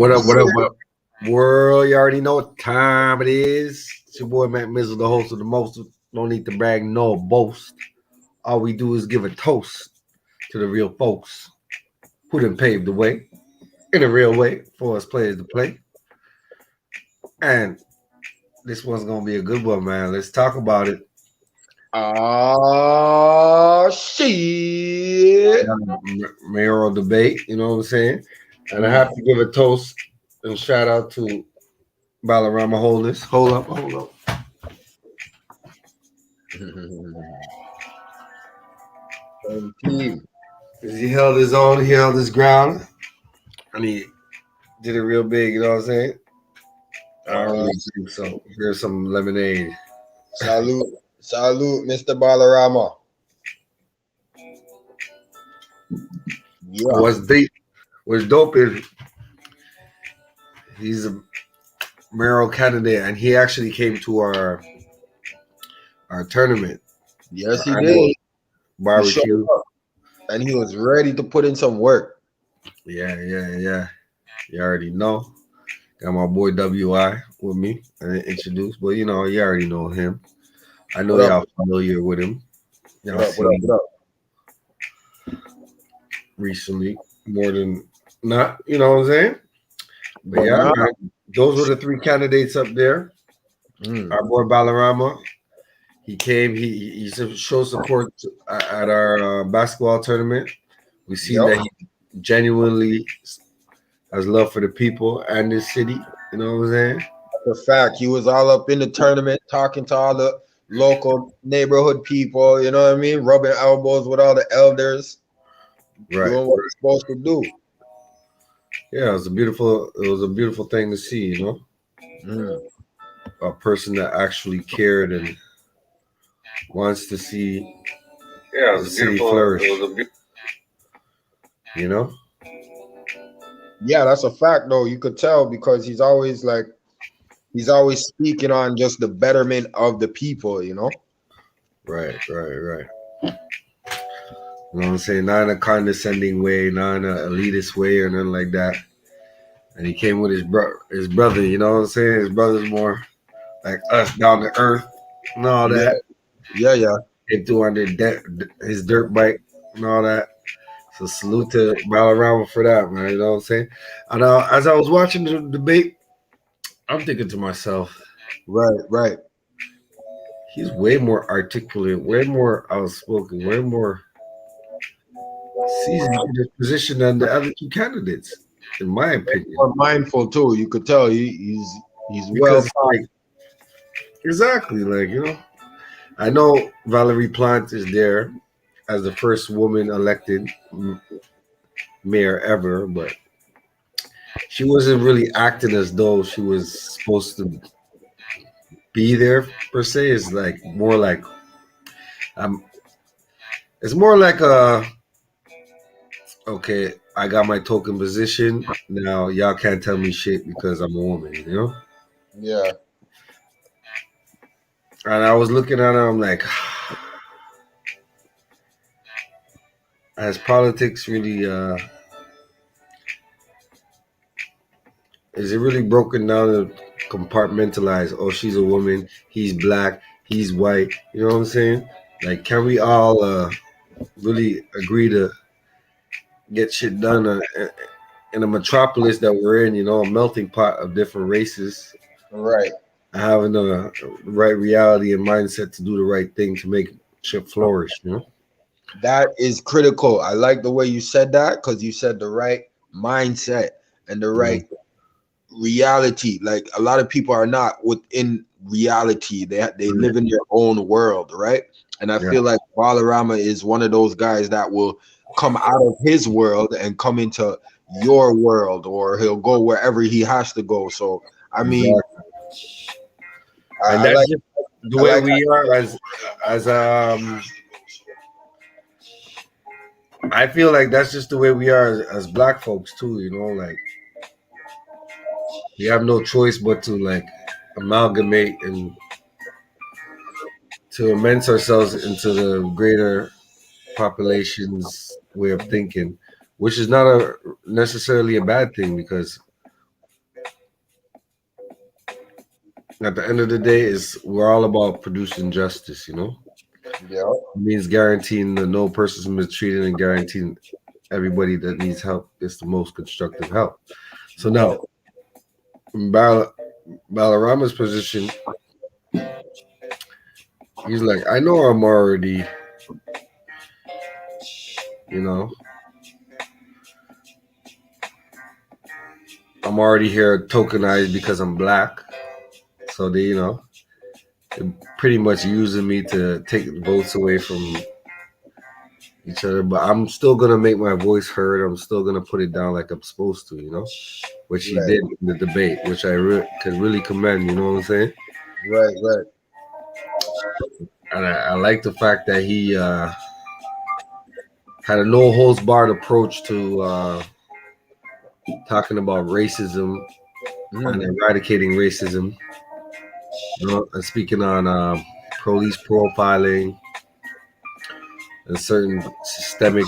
What up, what up, what up? World, you already know what time it is. It's your boy Matt Mizzle, the host of the most. No need to brag, no boast. All we do is give a toast to the real folks who done paved the way in a real way for us players to play. And this one's gonna be a good one, man. Let's talk about it. Shit. Mayoral debate, you know what I'm saying? And I have to give a toast and shout out to Balarama Holders. Hold up. He held his own, he held his ground, and he did it real big, you know what I'm saying? I don't really think so. Here's some lemonade. Salute, Mr. Balarama. Yeah. What's dope is he's a mayoral candidate, and he actually came to our tournament. Yes, he did. Barbecue. And he was ready to put in some work. Yeah. You already know. Got my boy WI with me. I didn't introduce, but you know, you already know him. I know y'all familiar with him. What up? Recently, more than not, you know what I'm saying? But yeah, man, those were the three candidates up there. Our boy Balarama, he came, he showed support at our basketball tournament. We see that he genuinely has love for the people and the city, you know what I'm saying? That's a fact. He was all up in the tournament talking to all the local neighborhood people, you know what I mean? Rubbing elbows with all the elders. Right. Doing what he's supposed to do. Yeah, it was a beautiful thing to see, you know? A person that actually cared and wants to see the city flourish. You know? Yeah, that's a fact though. You could tell because he's always speaking on just the betterment of the people, you know? Right. You know what I'm saying? Not in a condescending way, not in an elitist way or nothing like that. And he came with his brother, you know what I'm saying? His brother's more like us, down to earth and all that. Yeah. Came through on his dirt bike and all that. So salute to Balarama for that, man. You know what I'm saying? And as I was watching the debate, I'm thinking to myself, right. He's way more articulate, way more outspoken, way more seasoned in his position than the other two candidates, in my opinion. More mindful too. You could tell he's well like, exactly, like, you know. I know Valerie Plante is there as the first woman elected mayor ever, but she wasn't really acting as though she was supposed to be there per se. It's like more like it's more like okay, I got my token position. Now y'all can't tell me shit because I'm a woman, you know? Yeah. And I was looking at her, I'm like, has politics really is it really broken down to compartmentalize? Oh, she's a woman, he's black, he's white, you know what I'm saying? Like, can we all really agree to get shit done in a metropolis that we're in, you know, a melting pot of different races? Right. Having the right reality and mindset to do the right thing to make shit flourish, you know? That is critical. I like the way you said that because you said the right mindset and the right reality. Like a lot of people are not within reality. They live in their own world, right? And I feel like Balarama is one of those guys that will come out of his world and come into your world, or he'll go wherever he has to go. So I mean, and that's just the way we are as I feel like that's just the way we are as black folks too, you know, like we have no choice but to like amalgamate and to immerse ourselves into the greater population's way of thinking, which is not necessarily a bad thing because at the end of the day, is we're all about producing justice. You know, Yeah. it means guaranteeing that no person is mistreated and guaranteeing everybody that needs help gets the most constructive help. So Right. now, in Balarama's position, he's like, I know I'm already, you know, I'm already here tokenized because I'm black. So they, they're pretty much using me to take votes away from each other. But I'm still gonna make my voice heard. I'm still gonna put it down like I'm supposed to, which he Right. did in the debate, which I could really commend. You know what I'm saying? Right. Right. And I like the fact that he had a no holds barred approach to talking about racism and eradicating racism. And speaking on police profiling and certain systemic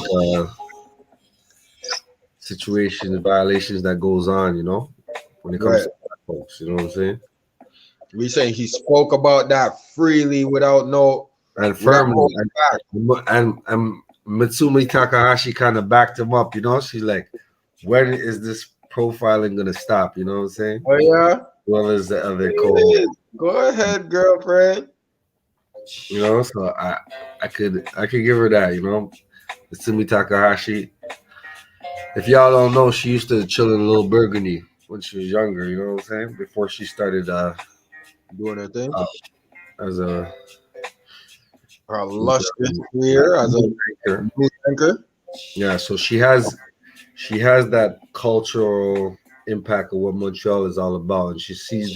situations, violations that goes on, when it comes Right. to black folks. You know what I'm saying? We saying he spoke about that freely And without firmly, holding back. and Mitsumi Takahashi kind of backed him up. She's like, when is this profiling gonna stop? You know what I'm saying? Oh yeah. Well as the other co. Go ahead, girlfriend. So I could give her that. Mitsumi Takahashi. If y'all don't know, she used to chill in Little Burgundy when she was younger. You know what I'm saying? Before she started Doing her thing. As a Her lustrous career as a anchor. news anchor. Yeah, so she has that cultural impact of what Montreal is all about, and she sees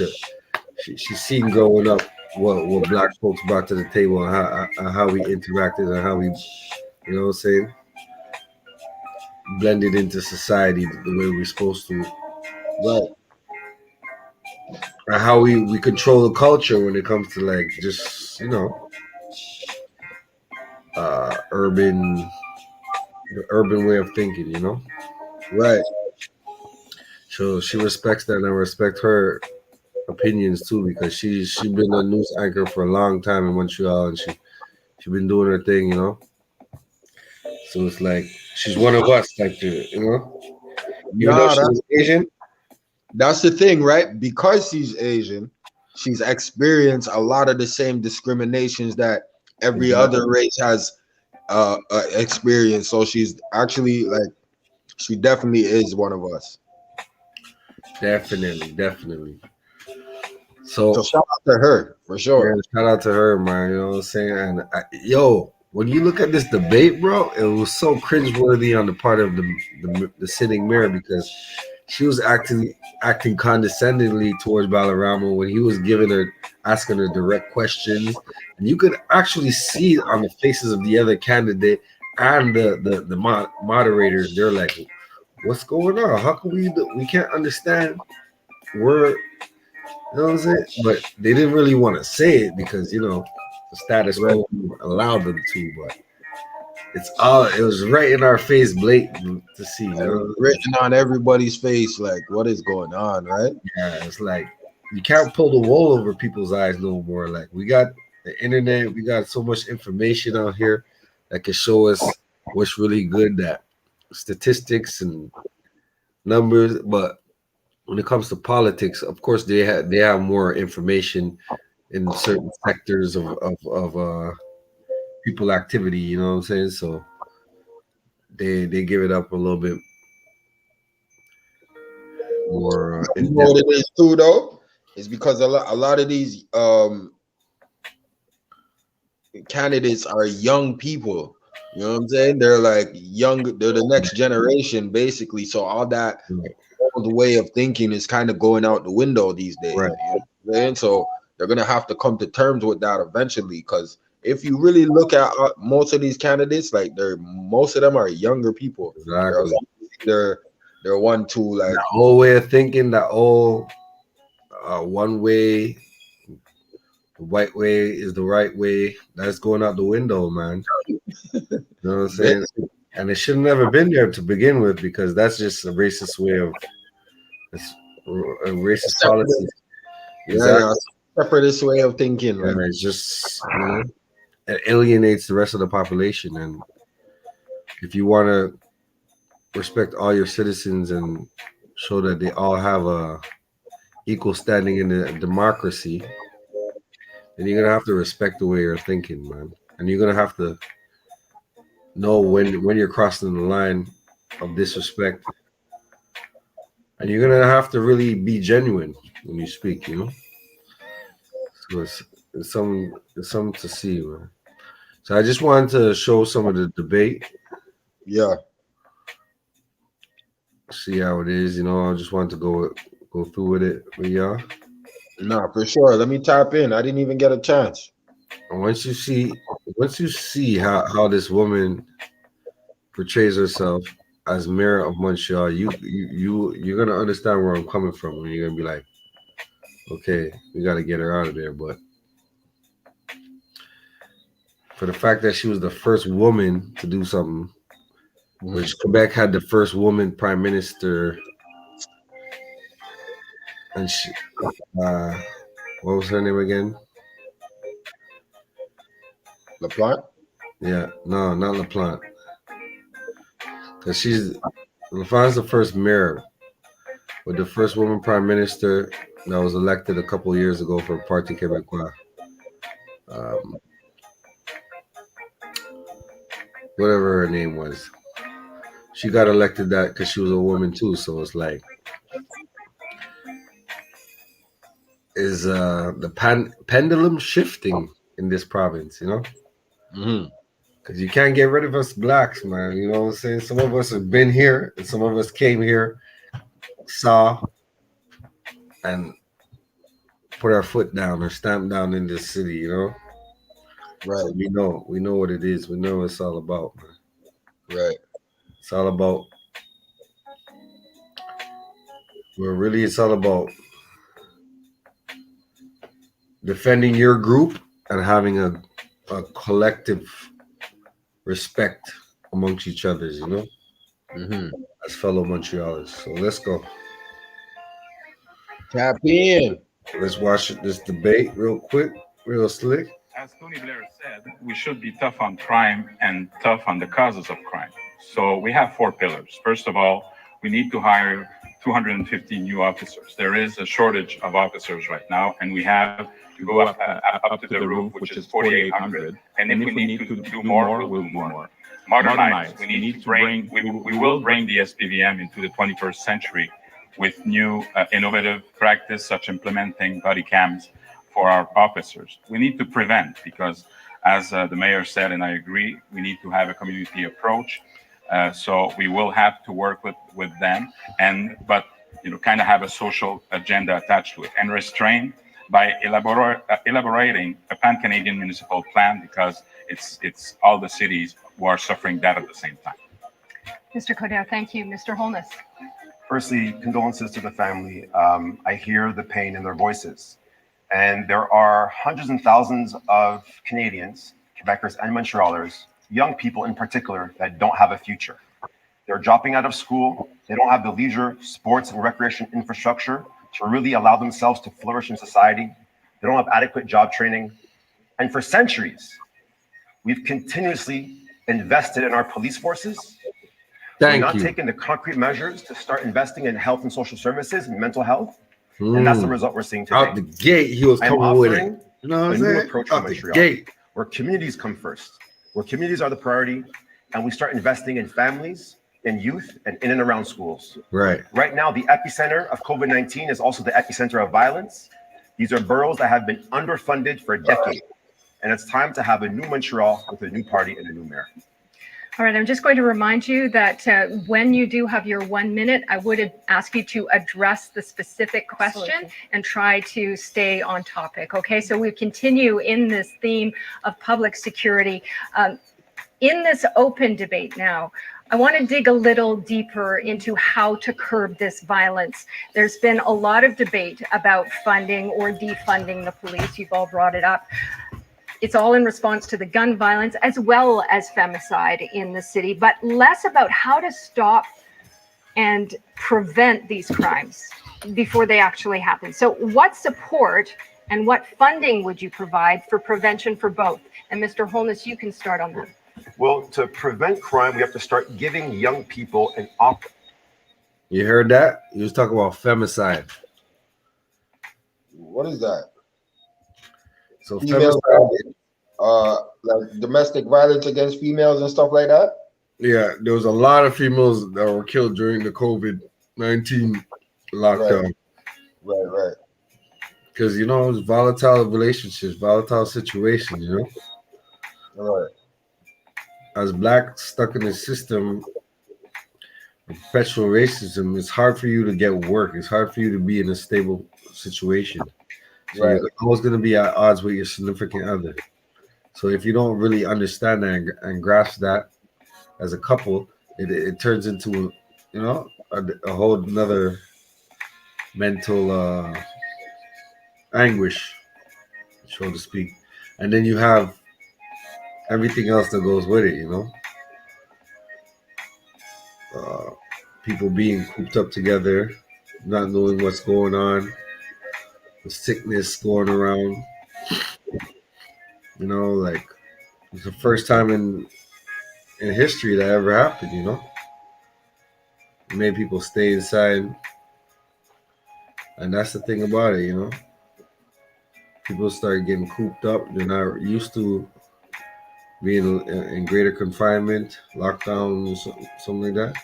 she's seen growing up what black folks brought to the table and how we interacted and how we, you know what I'm saying, blended into society the way we're supposed to. Right. And how we control the culture when it comes to like just urban the urban way of thinking, Right. So she respects that, and I respect her opinions too, because she's been a news anchor for a long time in Montreal, and she been doing her thing, So it's like she's one of us, like even though Nah, she's Asian. that's the thing, right? Because she's Asian, she's experienced a lot of the same discriminations that every other race has experienced. So she's actually like, she definitely is one of us. Definitely. So shout out to her for sure. Yeah, shout out to her, man. You know what I'm saying? And when you look at this debate, bro, it was so cringeworthy on the part of the sitting mayor, because she was acting condescendingly towards Balarama when he was asking her direct questions, and you could actually see on the faces of the other candidate and the moderators. They're like, "What's going on? How can we can't understand? We're You know what I'm saying?" But they didn't really want to say it because the status quo allowed them to. But it was right in our face, blatant to see. Written on everybody's face, like what is going on, right? Yeah, it's like you can't pull the wool over people's eyes no more. Like, we got the internet, we got so much information out here that can show us what's really good, that statistics and numbers, but when it comes to politics, of course they have more information in certain sectors of people activity, you know what I'm saying? So they give it up a little bit more You in know depth. what it is too, though, is because a lot of these candidates are young people. You know what I'm saying? They're like young. They're the next generation, basically. So all that old way of thinking is kind of going out the window these days. Right. You know what I'm saying? So they're gonna have to come to terms with that eventually. Because if you really look at most of these candidates, like most of them are younger people. Exactly. They're one to like That whole way of thinking, that whole one way, the white way is the right way. That's going out the window, man. You know what I'm saying? And it should have never been there to begin with, because that's just a racist way of a racist policy. Yeah, separatist way of thinking. And it's just, it alienates the rest of the population. And if you want to respect all your citizens and show that they all have a equal standing in the democracy, then you're gonna have to respect the way you're thinking, man. And you're gonna have to know when you're crossing the line of disrespect. And you're gonna have to really be genuine when you speak, So it's something to see, man. So I just wanted to show some of the debate. Yeah. See how it is, I just wanted to go through with it with y'all. No, for sure. Let me tap in. I didn't even get a chance. And once you see how this woman portrays herself as mayor of Montreal, you're gonna understand where I'm coming from, and you're gonna be like, okay, we gotta get her out of there. But for the fact that she was the first woman to do something, which Quebec had the first woman prime minister, and she, what was her name again? LaPlante? Yeah, no, not LaPlante. Because LaPlante's the first mayor, but the first woman prime minister that was elected a couple of years ago for Parti Québécois. Whatever her name was. She got elected that because she was a woman too, so it's like, is the pendulum shifting in this province, Because you can't get rid of us blacks, man. You know what I'm saying? Some of us have been here, and some of us came here, saw, and put our foot down or stamped down in this city, Right. So we know what it is. We know what it's all about, man. Right. It's all about. Well, really, it's all about defending your group and having a collective respect amongst each other, as fellow Montrealers. So let's go. Tap in. Let's watch this debate real quick, real slick. As Tony Blair said, we should be tough on crime and tough on the causes of crime. So we have 4 pillars. First of all, we need to hire 250 new officers. There is a shortage of officers right now, and we have to go up to the roof, which is 4,800. And if we need to do more, we'll do more. Modernize. We will bring the SPVM into the 21st century with new innovative practice, such implementing body cams for our officers. We need to prevent, because as the mayor said, and I agree, we need to have a community approach. So we will have to work with them, but kind of have a social agenda attached to it, and restrain by elaborating a pan-Canadian municipal plan, because it's all the cities who are suffering that at the same time. Mr. Codere, thank you. Mr. Holness. Firstly, condolences to the family. I hear the pain in their voices. And there are hundreds and thousands of Canadians, Quebecers and Montrealers, young people in particular, that don't have a future. They're dropping out of school. They don't have the leisure, sports, and recreation infrastructure to really allow themselves to flourish in society. They don't have adequate job training. And for centuries, we've continuously invested in our police forces. We're not taking the concrete measures to start investing in health and social services and mental health. And that's the result we're seeing today. Out the gate, he was coming with it. You know what I'm saying? New approach in Montreal, where communities come first, where communities are the priority, and we start investing in families, in youth, and in and around schools. Right. Right now, the epicenter of COVID-19 is also the epicenter of violence. These are boroughs that have been underfunded for a decade. And it's time to have a new Montreal with a new party and a new mayor. All right, I'm just going to remind you that when you do have your 1 minute, I would ask you to address the specific question and try to stay on topic. Okay, so we continue in this theme of public security. In this open debate now, I want to dig a little deeper into how to curb this violence. There's been a lot of debate about funding or defunding the police. You've all brought it up. It's all in response to the gun violence as well as femicide in the city, but less about how to stop and prevent these crimes before they actually happen. So what support And what funding would you provide for prevention for both? And Mr. Holness, you can start on that. Well, to prevent crime, we have to start giving young people an option. You heard that? You was talking about femicide. What is that? So Female, like domestic violence against females and stuff like that. Yeah, there was a lot of females that were killed during the COVID-19 lockdown. Right. Because, you know, it was volatile relationships, volatile situations, you know? Right. As Blacks stuck in the system of perpetual racism, it's hard for you to get work. It's hard for you to be in a stable situation. So you're always going to be at odds with your significant other. So if you don't really understand that and grasp that as a couple, it turns into, you know, a whole another mental anguish, so to speak. And then you have everything else that goes with it, you know. People being cooped up together, not knowing what's going on, the sickness going around. You know, like it's the first time in history that ever happened, you know. It made people stay inside. And that's the thing about it, you know. People start getting cooped up. They're not used to being in greater confinement, lockdown, something like that.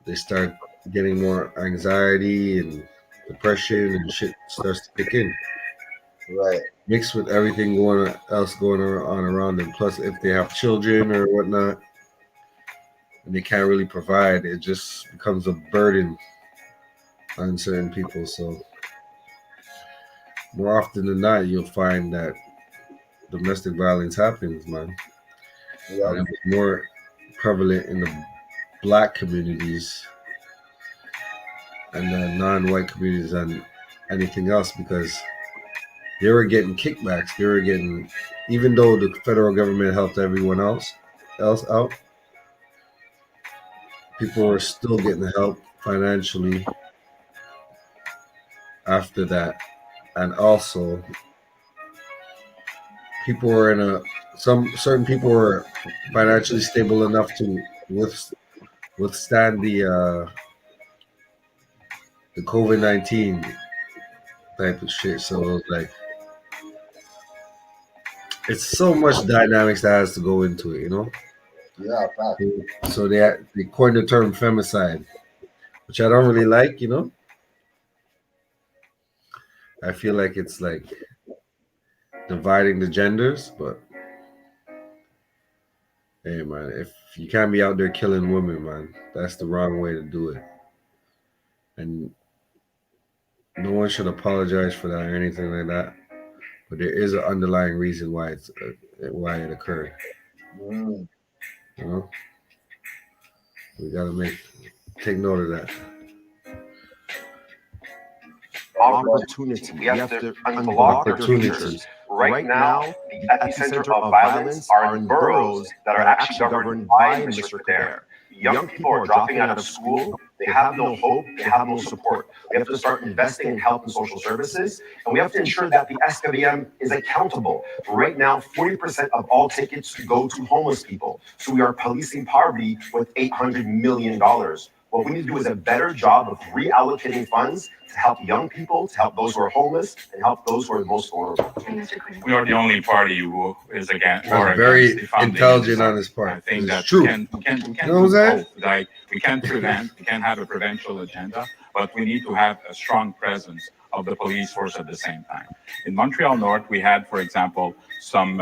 They start getting more anxiety and depression and shit starts to kick in. Right. Mixed with everything else going on around them. Plus, if they have children or whatnot, and they can't really provide, it just becomes a burden on certain people. So more often than not, you'll find that domestic violence happens, man. Yeah. And it was more prevalent in the Black communities and the non-white communities than anything else, because they were getting kickbacks. They were getting, even though the federal government helped everyone else out, people were still getting help financially after that. And also, people were certain people were financially stable enough to withstand the COVID-19 type of shit. So it was like, it's so much dynamics that has to go into it, you know? Yeah, fact. So they coined the term femicide, which I don't really like, you know? I feel like it's like dividing the genders, but hey, man, if you can't be out there killing women, man, that's the wrong way to do it. And no one should apologize for that or anything like that. But there is an underlying reason why it occurred. Mm. You know, we gotta take note of that. Opportunity. We have to unblock opportunities. Right now, the epicenter of violence are in boroughs that are actually governed by Mr. Kader. Young people are dropping out of school. They have no hope. They have no support. We have to start investing in health and social services, and we have to ensure that the SWM is accountable. Right now, 40% of all tickets go to homeless people. So we are policing poverty with $800 million. What we need to do is a better job of reallocating funds to help young people, to help those who are homeless, and help those who are the most vulnerable. We are the only party who is against. Very intelligent on this part. I think that true. we can you know do both. Like we can prevent, we can have a prevential agenda, but we need to have a strong presence of the police force at the same time. In Montreal North, we had, for example, some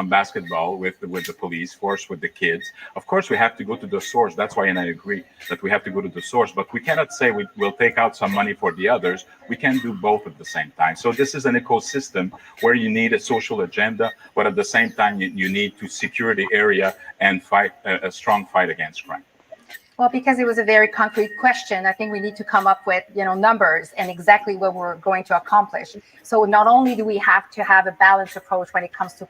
basketball with the police force, with the kids. Of course, we have to go to the source. That's why, and I agree that we have to go to the source, but we cannot say we'll take out some money for the others. We can do both at the same time. So this is an ecosystem where you need a social agenda, but at the same time, you need to secure the area and fight a strong fight against crime. Well, because it was a very concrete question, I think we need to come up with, numbers and exactly what we're going to accomplish. So not only do we have to have a balanced approach when it comes to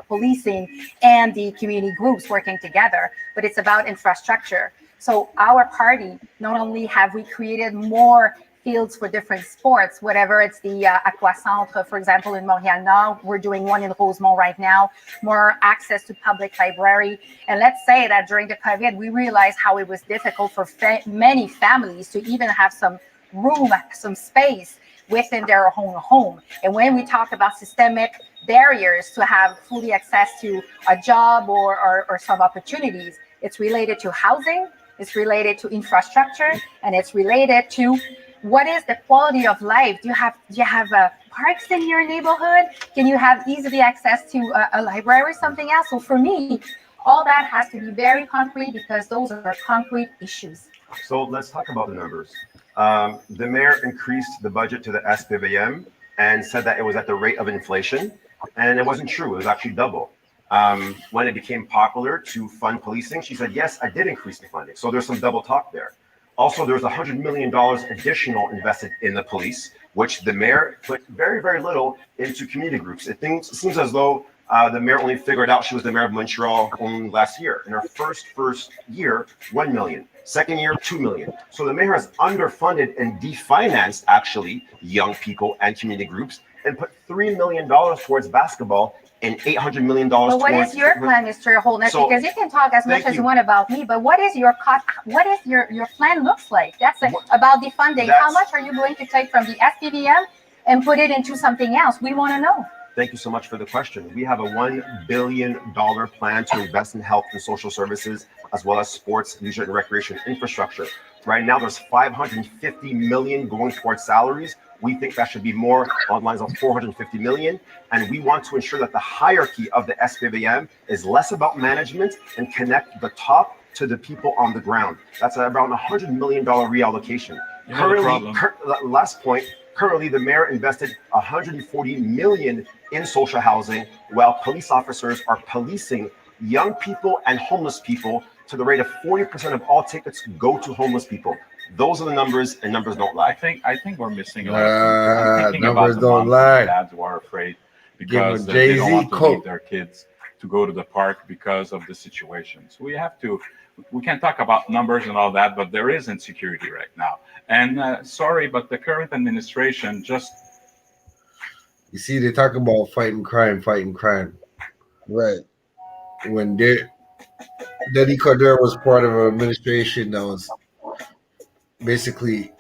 policing and the community groups working together, but it's about infrastructure. So our party, not only have we created more fields for different sports, whatever it's the Aqua Centre, for example, in Montreal Nord. We're doing one in Rosemont right now, more access to public library. And let's say that during the COVID, we realized how it was difficult for many families to even have some room, some space within their own home. And when we talk about systemic barriers to have fully access to a job or some opportunities, it's related to housing, it's related to infrastructure, and it's related to what is the quality of life. Do you have parks in your neighborhood? Can you have easily access to a library or something else? So for me, all that has to be very concrete because those are concrete issues. So let's talk about the numbers. The mayor increased the budget to the SPVM and said that it was at the rate of inflation, and it wasn't true. It was actually double. When it became popular to fund policing, she said, yes, I did increase the funding. So there's some double talk there. Also, there's $100 million additional invested in the police, which the mayor put very, very little into community groups. It seems as though the mayor only figured out she was the mayor of Montreal only last year. In her first year, 1 million. Second year, 2 million. So the mayor has underfunded and definanced actually young people and community groups and put $3 million towards basketball and $800 million. But what is your plan, Mr. Holness? So, because you can talk as much as you want about me, but what is your plan looks like? That's about defunding. How much are you going to take from the SPVM and put it into something else? We want to know. Thank you so much for the question. We have a $1 billion plan to invest in health and social services, as well as sports, leisure, and recreation infrastructure. Right now, there's $550 million going towards salaries. We think that should be more on lines of $450 million. And we want to ensure that the hierarchy of the SPVM is less about management and connect the top to the people on the ground. That's around $100 million reallocation. Last point, currently the mayor invested $140 million in social housing, while police officers are policing young people and homeless people to the rate of 40% of all tickets go to homeless people. Those are the numbers, and numbers don't lie. I think we're missing a lot of things. Numbers don't lie. Dads who are afraid because they don't want to leave their kids to go to the park because of the situation. So we can talk about numbers and all that, but there is insecurity right now. And sorry, but the current administration just... You see, they talk about fighting crime. Right. When Denny Cordero was part of an administration that was basically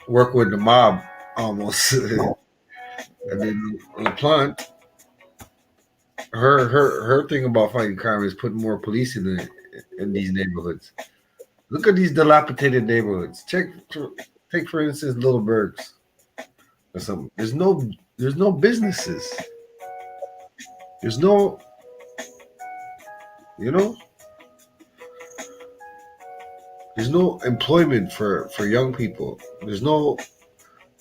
work with the mob almost. And then LaPlante, her thing about fighting crime is putting more police in these neighborhoods. Look at these dilapidated neighborhoods. Take for instance Little Bergs or something. There's no businesses. There's no, there's no employment for young people. There's no,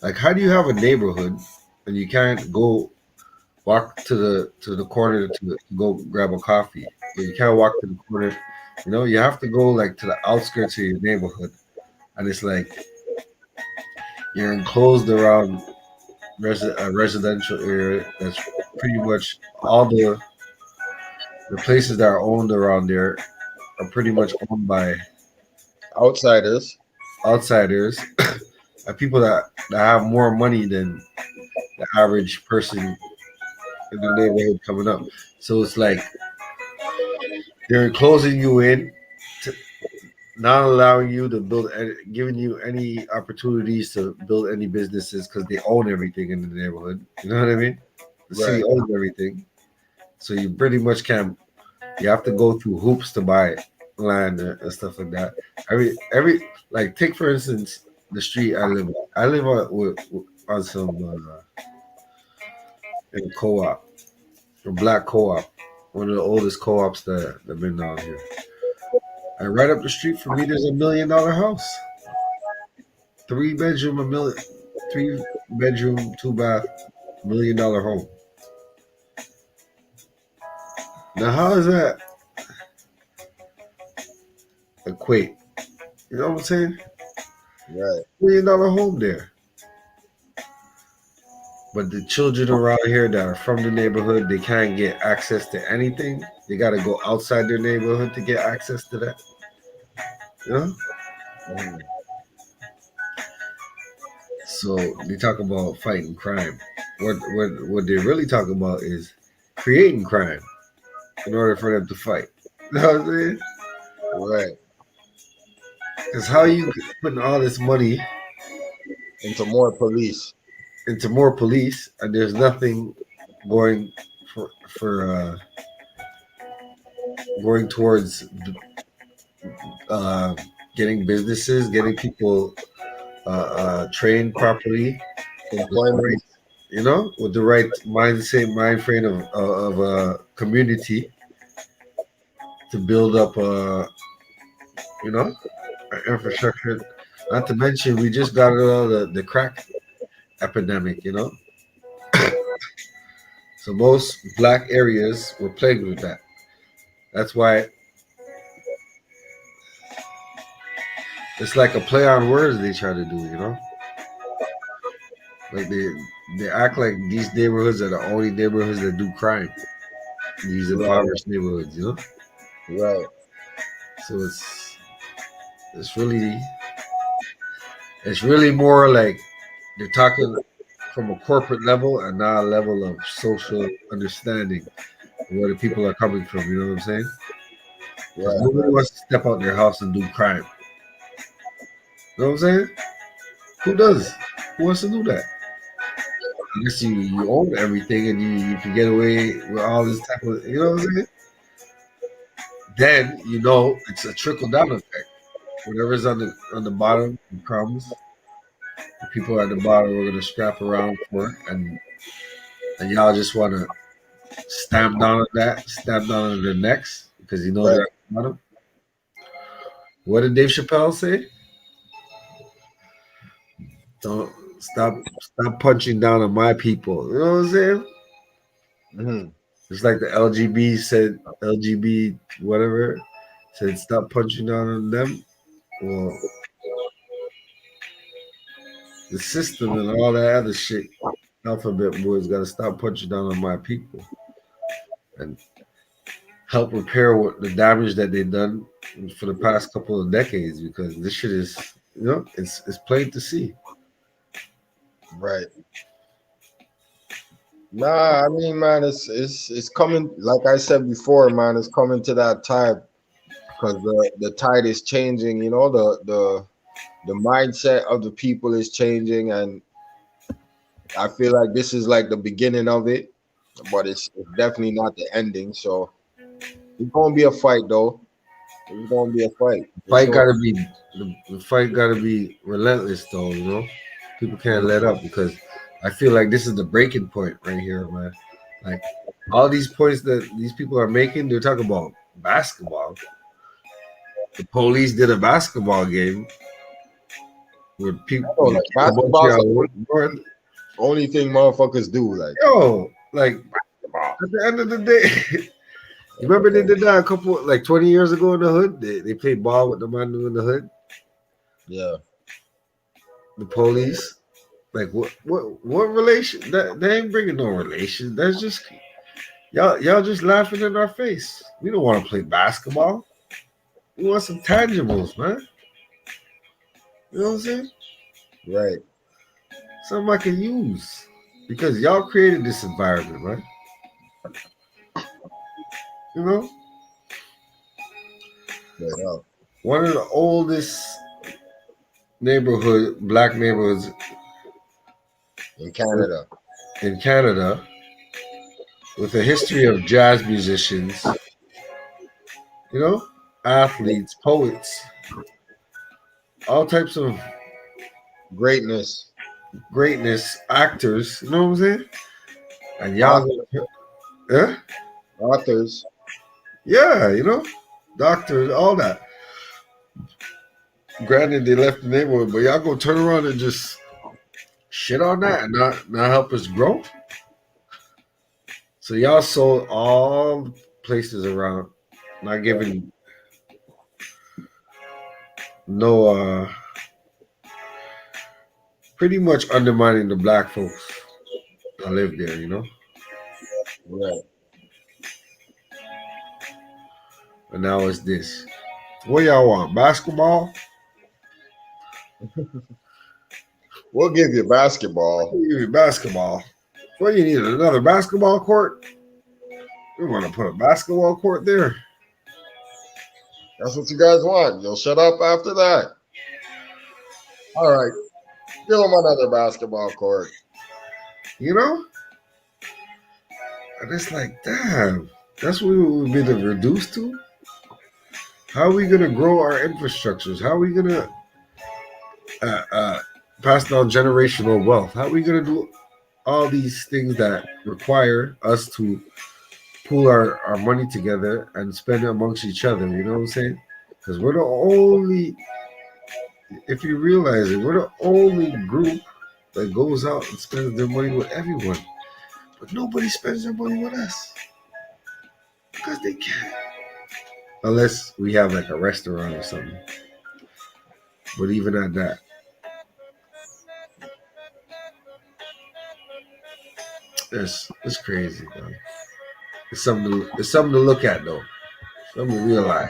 like, how do you have a neighborhood and you can't go walk to the corner to go grab a coffee? You can't walk to the corner. You have to go like to the outskirts of your neighborhood, and it's like you're enclosed around a residential area that's pretty much all the places that are owned around there are pretty much owned by outsiders and people that have more money than the average person in the neighborhood coming up. So it's like they're closing you in, not allowing you to build, giving you any opportunities to build any businesses because they own everything in the neighborhood. You know what I mean? The city owns everything. So you pretty much you have to go through hoops to buy land and stuff like that. Every like, take for instance the street I live on. I live on some in a co-op, a black co-op, one of the oldest co-ops that have been down here. And right up the street from me, there's $1 million house. 3 bedroom, 2 bath, $1 million home. Now, how does that equate? You know what I'm saying? Right. $1 million home there. But the children around here that are from the neighborhood, they can't get access to anything. They got to go outside their neighborhood to get access to that. You know? So they talk about fighting crime. What they really talk about is creating crime in order for them to fight. You know what I'm saying? Right. Because how you putting all this money Into more police. into more police and there's nothing going for going towards uh, getting businesses, getting people trained properly, Employment. you know, with the right mindset, mind frame of a community to build up, you know, infrastructure. Not to mention, we just got the crack epidemic, you know. So most black areas were plagued with that. That's why it's like a play on words they try to do, you know. Like they act like these neighborhoods are the only neighborhoods that do crime. These impoverished neighborhoods, you know. Right. So it's really more like they're talking from a corporate level and not a level of social understanding of where the people are coming from. You know what I'm saying? Because Yeah. nobody wants to step out their house and do crime. You know what I'm saying? Who does? Who wants to do that? Unless you own everything and you can get away with all this type of, you know what I'm saying? Then you know it's a trickle down effect. Whatever's on the bottom crumbs, the people at the bottom are gonna scrap around for it, and y'all just wanna stamp down on that, stamp down on their necks because you know they're Right. at the bottom. What did Dave Chappelle say? Don't stop punching down on my people. You know what I'm saying? Mm-hmm. It's like the LGB said, LGB whatever said, stop punching down on them. Well, the system and all that other shit, alphabet boys, got to stop punching down on my people and help repair what the damage that they've done for the past couple of decades. Because this shit is, you know, it's plain to see. Right. Nah, I mean, man, it's coming. Like I said before, man, it's coming to that time because the tide is changing. You know, the mindset of the people is changing, and I feel like this is like the beginning of it, but it's definitely not the ending. So it's gonna be a fight, though. It's gonna be a fight. For Fight sure. gotta be the fight gotta be relentless though, you know. People can't let up because I feel like this is the breaking point right here, man. Like all these points that these people are making, they're talking about basketball. The police did a basketball game where people Oh, like basketball's the North. only thing motherfuckers do. Like, Yo, like at the end of the day, you remember they did that a couple like 20 years ago in the hood? They played ball with the man in the hood. yeah, The police. Like what relation? That they ain't bringing no relation. That's just y'all just laughing in our face. We don't want to play basketball. We want some tangibles, man. You know what I'm saying? right. Something I can use because y'all created this environment, right? You know, Yeah, one of the oldest black neighborhoods in Canada. in Canada, with a history of jazz musicians, you know, athletes, poets, all types of Greatness. greatness, actors, you know what I'm saying? And y'all, Authors. yeah, Authors. yeah, you know, doctors, all that. Granted, they left the neighborhood, but y'all gonna turn around and just shit on that and not help us grow. So y'all sold all places around, not giving no, pretty much undermining the black folks that live there, you know. Right. And now it's this. What y'all want? Basketball? We'll give you basketball. You need basketball. What, you need another basketball court? We want to put a basketball court there. That's what you guys want. You'll shut up after that. All right. Give them another basketball court. You know? And it's like, damn, that's what we would be reduced to? How are we going to grow our infrastructures? How are we going to pass down generational wealth? How are we going to do all these things that require us to pool our money together and spend it amongst each other? You know what I'm saying? Because we're the only, if you realize it, we're the only group that goes out and spends their money with everyone. But nobody spends their money with us. Because they can't. Unless we have like a restaurant or something. But even at that. It's crazy, man. It's something to look at though. Something to realize.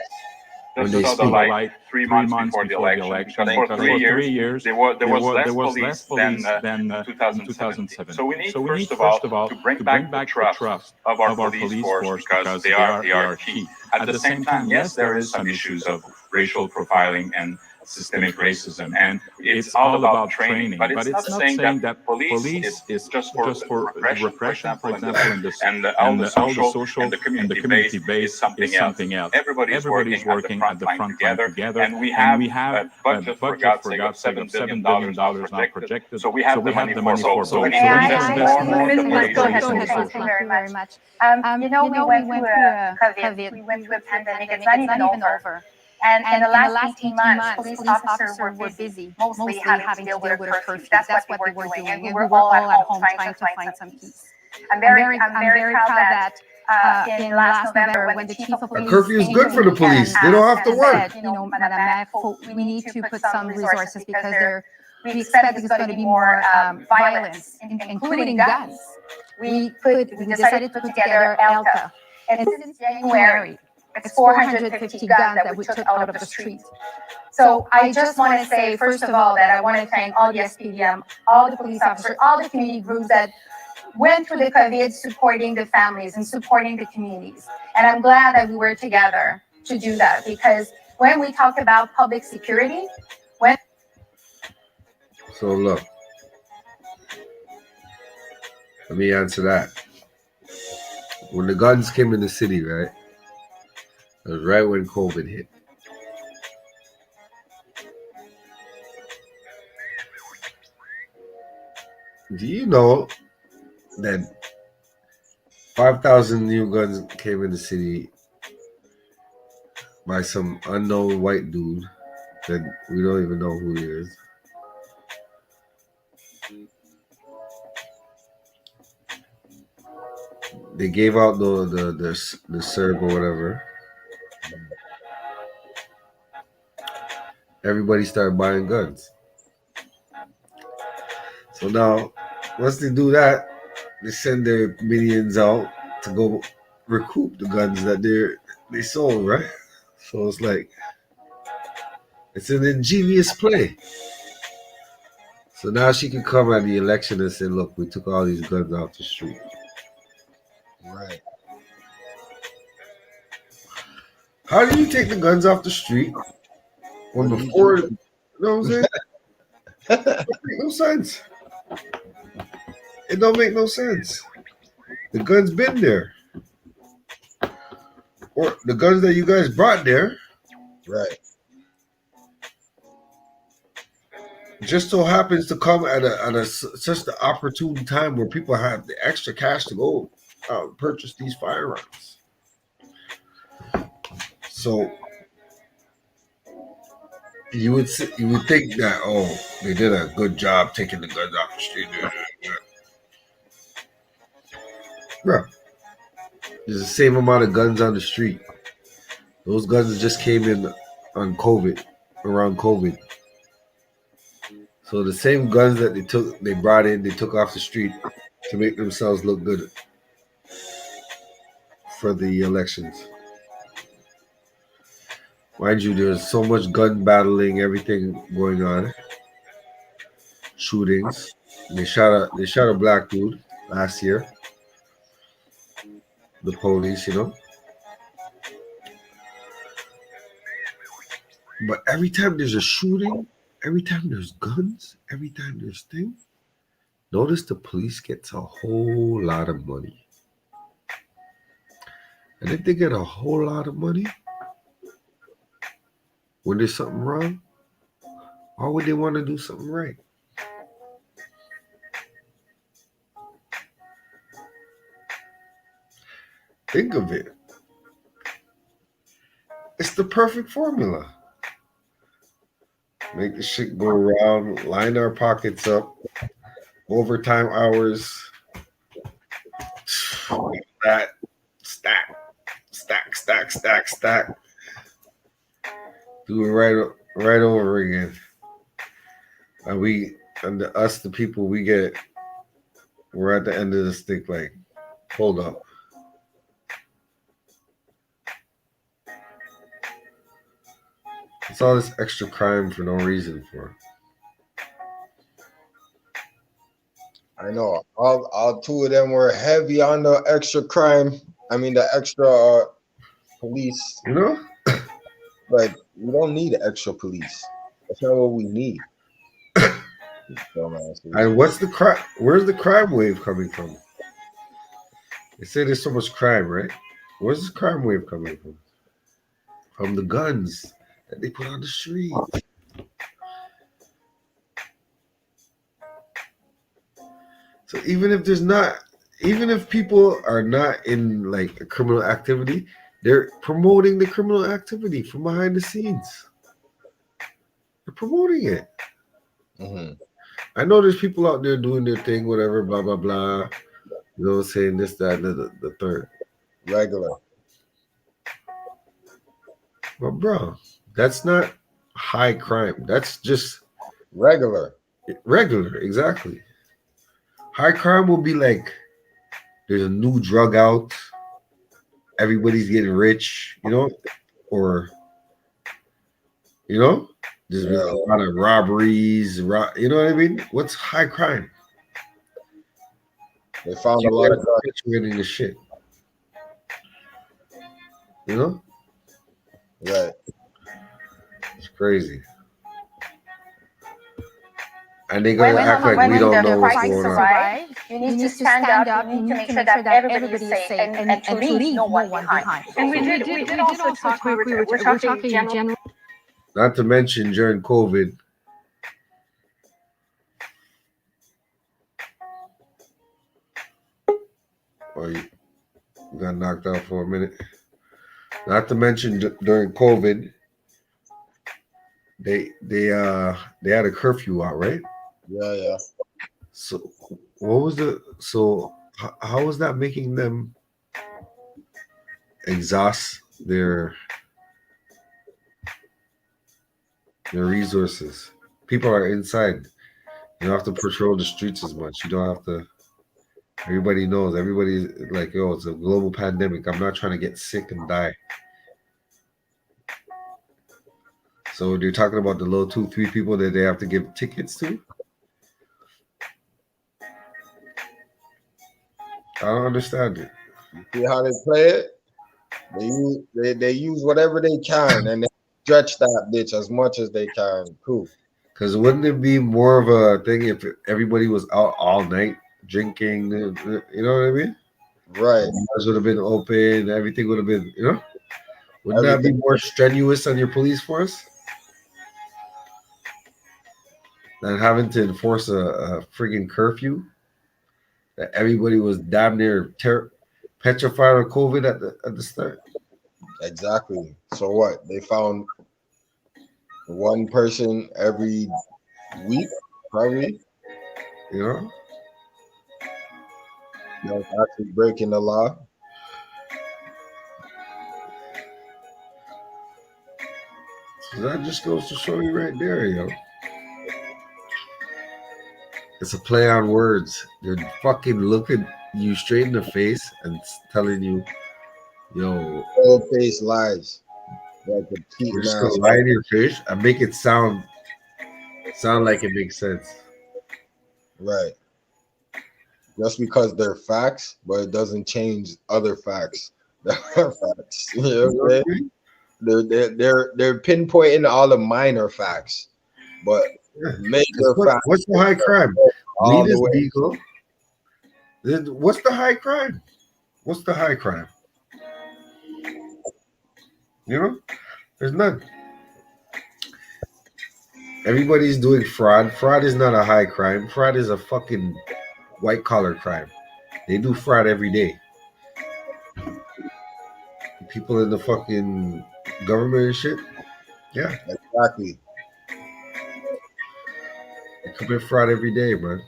This is also like 3 months before the election. Because for 3 years, there was less police than 2017. So we need, first of all, to bring back the trust of our police force because they are key. At the same time, yes, there is some issues of racial profiling and systemic racism, and it's all about training. But it's not saying that police is just for repression, for example, and all the social and the community base is something else. Everybody's working at the front line together, and we have a budget for God's sake of $7 billion now projected. So we have the money for both. So we need to invest more in the police. Thank you very much. We went through a COVID, we went through a pandemic. It's not even over. And in the last 18 months, police officers were busy, mostly having to deal with a curfew. That's what they were doing. And we were all at home trying to find some peace. I'm very proud that in last November, when the chief of police... A curfew is good for the police. They don't have to work. Madame, we need to put some resources because we expect there's going to be more violence, including guns. We decided to put together ELTA. And since January, it's 450 guns that we took out of the street. So I just want to say, first of all, that I want to thank all the SPDM, all the police officers, all the community groups that went through the COVID supporting the families and supporting the communities. And I'm glad that we were together to do that, because when we talk about public security, So look, let me answer that. When the guns came in the city, right? It was right when COVID hit. Do you know that 5,000 new guns came in the city by some unknown white dude that we don't even know who he is? They gave out the CERB or whatever. Everybody started buying guns. So now, once they do that, they send their minions out to go recoup the guns that they sold, right? So it's like, it's an ingenious play. So now she can come at the election and say, look, we took all these guns off the street. Right. How do you take the guns off the street when before, you know what I'm saying? It don't make no sense. It don't make no sense. The gun's been there. Or the guns that you guys brought there. Right. Just so happens to come at such the opportune time where people have the extra cash to go purchase these firearms. So you would think that, oh, they did a good job taking the guns off the street. Bro, there's the same amount of guns on the street. Those guns just came in on COVID, around COVID. So the same guns that they took off the street to make themselves look good for the elections. Mind you, there's so much gun battling, everything going on. shootings. They shot a black dude last year. The police, you know. But every time there's a shooting, every time there's guns, every time there's things, notice the police gets a whole lot of money. And if they get a whole lot of money, when there's something wrong, why would they want to do something right? Think of it. It's the perfect formula. Make the shit go around, line our pockets up, overtime hours, that stack. Do it right over again. And the people, we're at the end of the stick. Like, hold up. It's all this extra crime for no reason for. I know. All two of them were heavy on the extra crime. I mean, the extra police. You know? But we don't need extra police. That's not what we need. And what's the crime? Where's the crime wave coming from? They say there's so much crime, right? Where's this crime wave coming from? From the guns that they put on the street. So even if people are not in like a criminal activity, they're promoting the criminal activity from behind the scenes. They're promoting it. Mm-hmm. I know there's people out there doing their thing, whatever, blah, blah, blah. You know, saying this, that, and the third. Regular. But bro, that's not high crime. That's just regular. Regular, exactly. High crime will be like there's a new drug out, everybody's getting rich, you know, or there's been a lot of robberies, you know what I mean? What's high crime? They found a lot of getting the shit. You know? Right. It's crazy. And they're going to act like we don't know what's going on. You need to stand up. You need to make sure that everybody is safe and to leave no one behind. And we did also talk, we were talking in general. Not to mention during COVID, you got knocked out for a minute. Not to mention during COVID, they had a curfew out, right? Yeah. So how was that making them exhaust their resources? People are inside. You don't have to patrol the streets as much. You don't have to. Everybody knows. Everybody's like, yo, it's a global pandemic. I'm not trying to get sick and die. So they're talking about the little 2-3 people that they have to give tickets to. I don't understand it. You see how they play it? They use whatever they can and they stretch that bitch as much as they can too. Because wouldn't it be more of a thing if everybody was out all night drinking? You know what I mean? Right. The bars would have been open. Everything would have been, Wouldn't that be more strenuous on your police force than having to enforce a friggin' curfew? That everybody was damn near petrified of COVID at the start. Exactly. So what? They found one person every week, probably. That's actually breaking the law. So that just goes to show you right there, It's a play on words. They're fucking looking you straight in the face and telling you, yo. Full face lies. Like you're just gonna lie in your face and make it sound like it makes sense. Right. Just because they're facts, but it doesn't change other facts that are facts. You know what I'm saying? They're pinpointing all the minor facts, but major facts. What's the high crime? Weed is legal. What's the high crime? What's the high crime? You know, there's none. Everybody's doing fraud. Fraud is not a high crime. Fraud is a fucking white collar crime. They do fraud every day. People in the fucking government and shit. Yeah, Exactly. they commit fraud every day, man.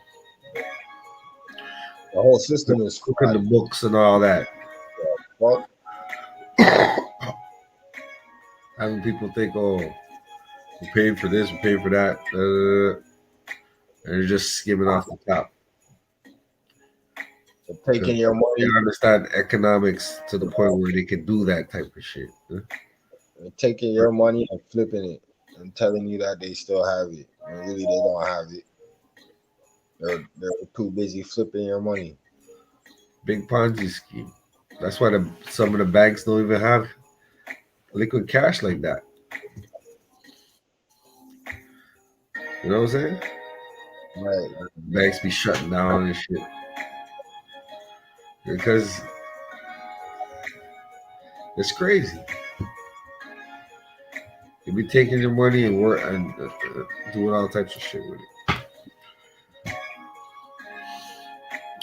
The whole system is Cooking the books and all that. Well, Having people think, oh, we're paying for this, we're paying for that, and they're just skimming off the top. taking your They money, don't understand economics to the point where they can do that type of shit. taking your money and flipping it and telling you that they still have it. And really, they don't have it. They're too busy flipping your money. Big Ponzi scheme. That's why some of the banks don't even have liquid cash like that. You know what I'm saying? Right. Banks be shutting down and shit. Because it's crazy. You be taking your money and work and doing all types of shit with it.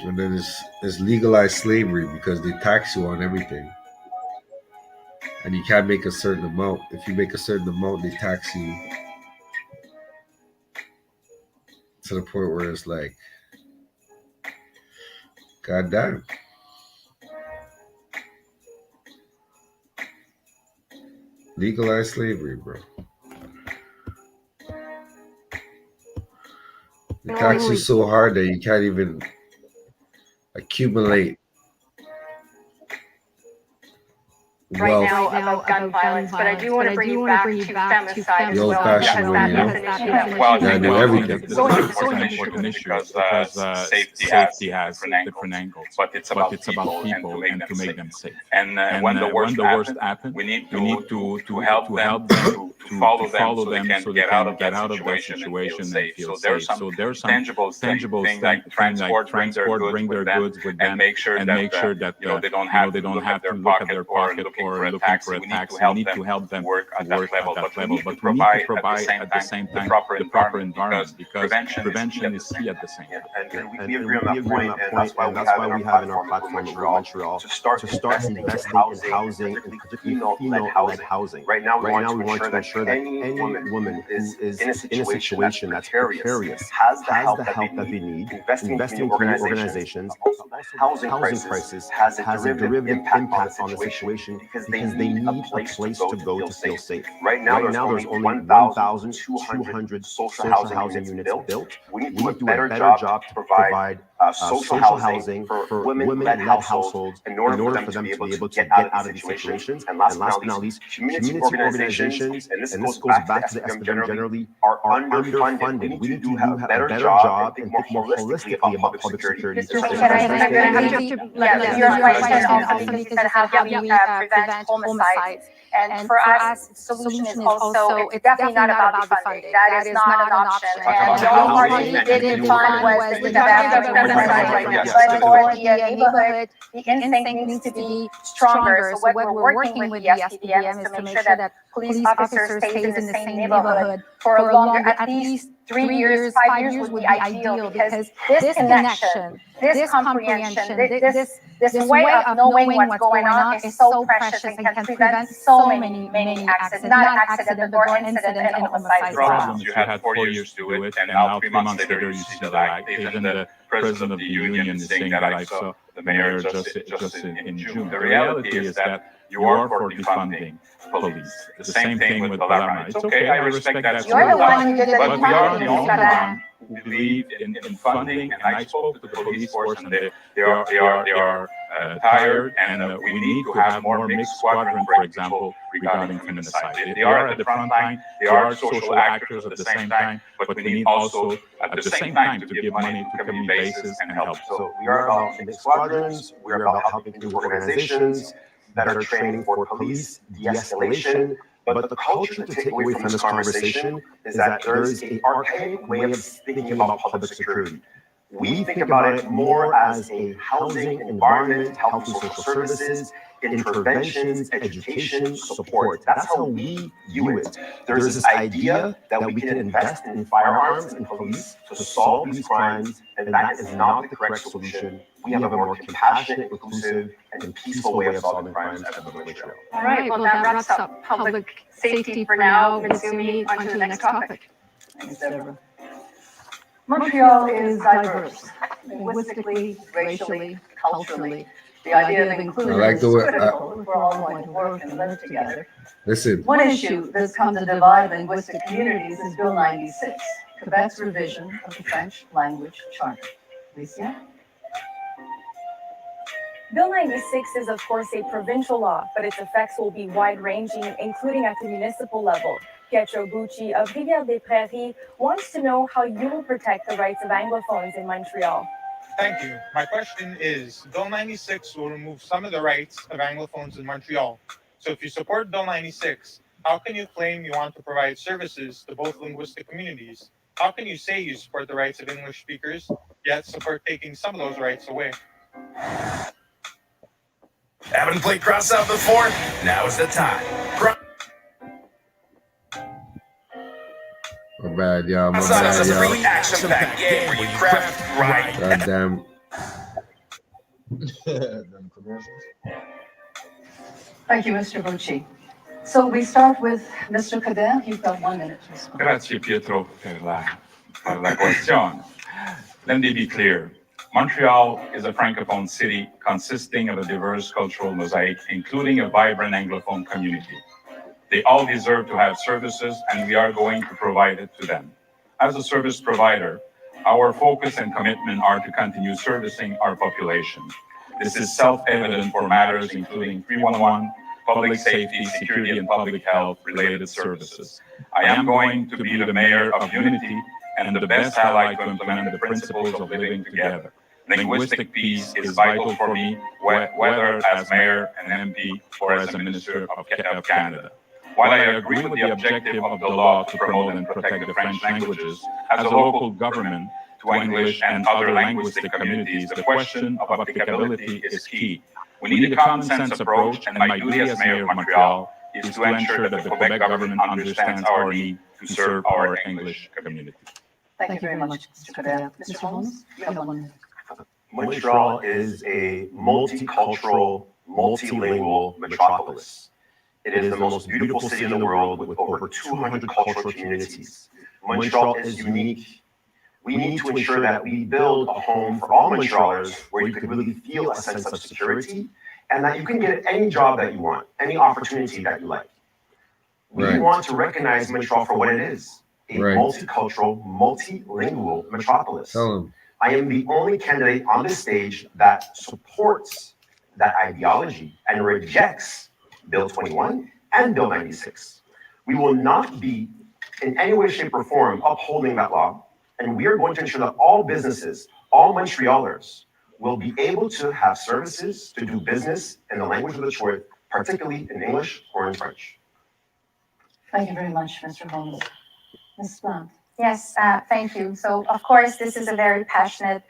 And then it's legalized slavery because they tax you on everything. And you can't make a certain amount. If you make a certain amount, they tax you to the point where it's like, God damn. Legalized slavery, bro. They tax you so hard that you can't even accumulate right now about gun violence, but I do want to bring you back to femicide as The well. old-fashioned way, you know? Well, I Yeah, think do everything. this is an important issue because safety has different angles, but it's about people and to make them safe. And when the worst happens, we need to help them to follow them so they can get out of that situation and feel safe. So there's some tangible things like transport, bring their goods with them, and make sure that they don't have to look at their pocket or looking for a taxi. We need to help them work at that level, but we need to provide at the same time the proper environment because prevention is key at the same time. And we agree on that point, and that's why we have in our platform in Montreal to start investing in housing, and particularly female-led housing. Right now, we want to ensure that any woman who is in a situation that's precarious has the help that they need, investing in organizations. Housing crisis has a derivative impact on the situation because they need a place to go to feel safe. Right now, there's only 1,200 social housing units built. We need to do a better job to provide social housing for women-led households in order for them to be able to get out of these situations. And last but not least, community organizations, and this goes back to the SPM generally, are underfunded. We need to do a better job and think more holistically about public security. Your question also said how do we prevent homicides? And for us, the solution is also, it's definitely not about defunding. That is not an option. And the only part we did defund was the but for the neighborhood, the instinct needs to be stronger. So what we're working with the SPDM is to make sure that police officers stay in the same neighborhood for a longer, at least 3 years, 5 years would be ideal because this connection, this comprehension, this way of knowing what's going on is so precious and can prevent so many accidents, not accident, but incident and homicide. Problems. You had 4 years to do it, and now 3 months later you see the light. Even the president of the union is saying that I saw the mayor just in June. The reality is that you are for defunding police. The same thing with Balarama. It's okay, I respect that. You're the one who did the defunding. believe in funding, and I spoke to the police force, and they are tired, and we need to have more mixed squadron, for example, regarding feminicide. They are at the front line, they are social actors at the same time, but we need also at the same time to give money to community bases and help. So we are about mixed squadrons, we are about helping these organizations that are training for police, de-escalation. But the culture to take away from this conversation is that there is an archaic way of thinking about public security. We think about it more as a housing environment, health and social services, interventions, education, support. That's how we view it. There's this idea that we can invest in firearms and police to solve these crimes, and that is not the correct solution. We have a more compassionate, inclusive, and peaceful way of solving crimes at the Montreal. All right, well, that wraps up public safety for now. Mitsumi, on to the next topic. Thanks, Deborah. Montreal is diverse, linguistically, racially, culturally. The idea of inclusion is critical if we're all going to work and live together. Listen. One issue that's come to divide linguistic communities is Bill 96, Quebec's revision of the French language charter. Alicia? Bill 96 is, of course, a provincial law, but its effects will be wide-ranging, including at the municipal level. Pietro Bucci of Rivière-des-Prairies wants to know how you will protect the rights of Anglophones in Montreal. Thank you. My question is, Bill 96 will remove some of the rights of Anglophones in Montreal. So if you support Bill 96, how can you claim you want to provide services to both linguistic communities? How can you say you support the rights of English speakers, yet support taking some of those rights away? Haven't played cross-out before? Now is the time. My bad, y'all. My Cross-out bad, is a y'all. free action-packed game where you craft, write, Goddamn. Them commercials. Thank you, Mr. Bucci. So we start with Mr. Cadet. You've got 1 minute to respond. Grazie Pietro per la question. Let me be clear. Montreal is a francophone city consisting of a diverse cultural mosaic, including a vibrant Anglophone community. They all deserve to have services, and we are going to provide it to them. As a service provider, our focus and commitment are to continue servicing our population. This is self-evident for matters including 311, public safety, security, and public health related services. I am going to be the mayor of unity and the best ally to implement the principles of living together. Linguistic peace is vital for me, whether as mayor, an MP, or as a minister of Canada. While I agree with the objective of the law to promote and protect the French languages, as a local government to English and other linguistic communities, the question of applicability is key. We need a common sense approach, and my duty as mayor of Montreal is to ensure that the Quebec government understands our need to serve our English community. Thank you very much, Mr. Cadet. Mr. Holmes, you have 1 minute. Montreal is a multicultural, multilingual metropolis. It is the most beautiful city in the world with over 200 cultural communities. Montreal is unique. We need to ensure that we build a home for all Montrealers where you can really feel a sense of security and that you can get any job that you want, any opportunity that you like. We want to recognize Montreal for what it is, a multicultural, multilingual metropolis. I am the only candidate on this stage that supports that ideology and rejects Bill 21 and Bill 96. We will not be in any way, shape, or form upholding that law, and we are going to ensure that all businesses, all Montrealers, will be able to have services to do business in the language of the choice, particularly in English or in French. Thank you very much, Mr. Holmes. Ms. Blunt. Yes, thank you. So, of course, this is a very passionate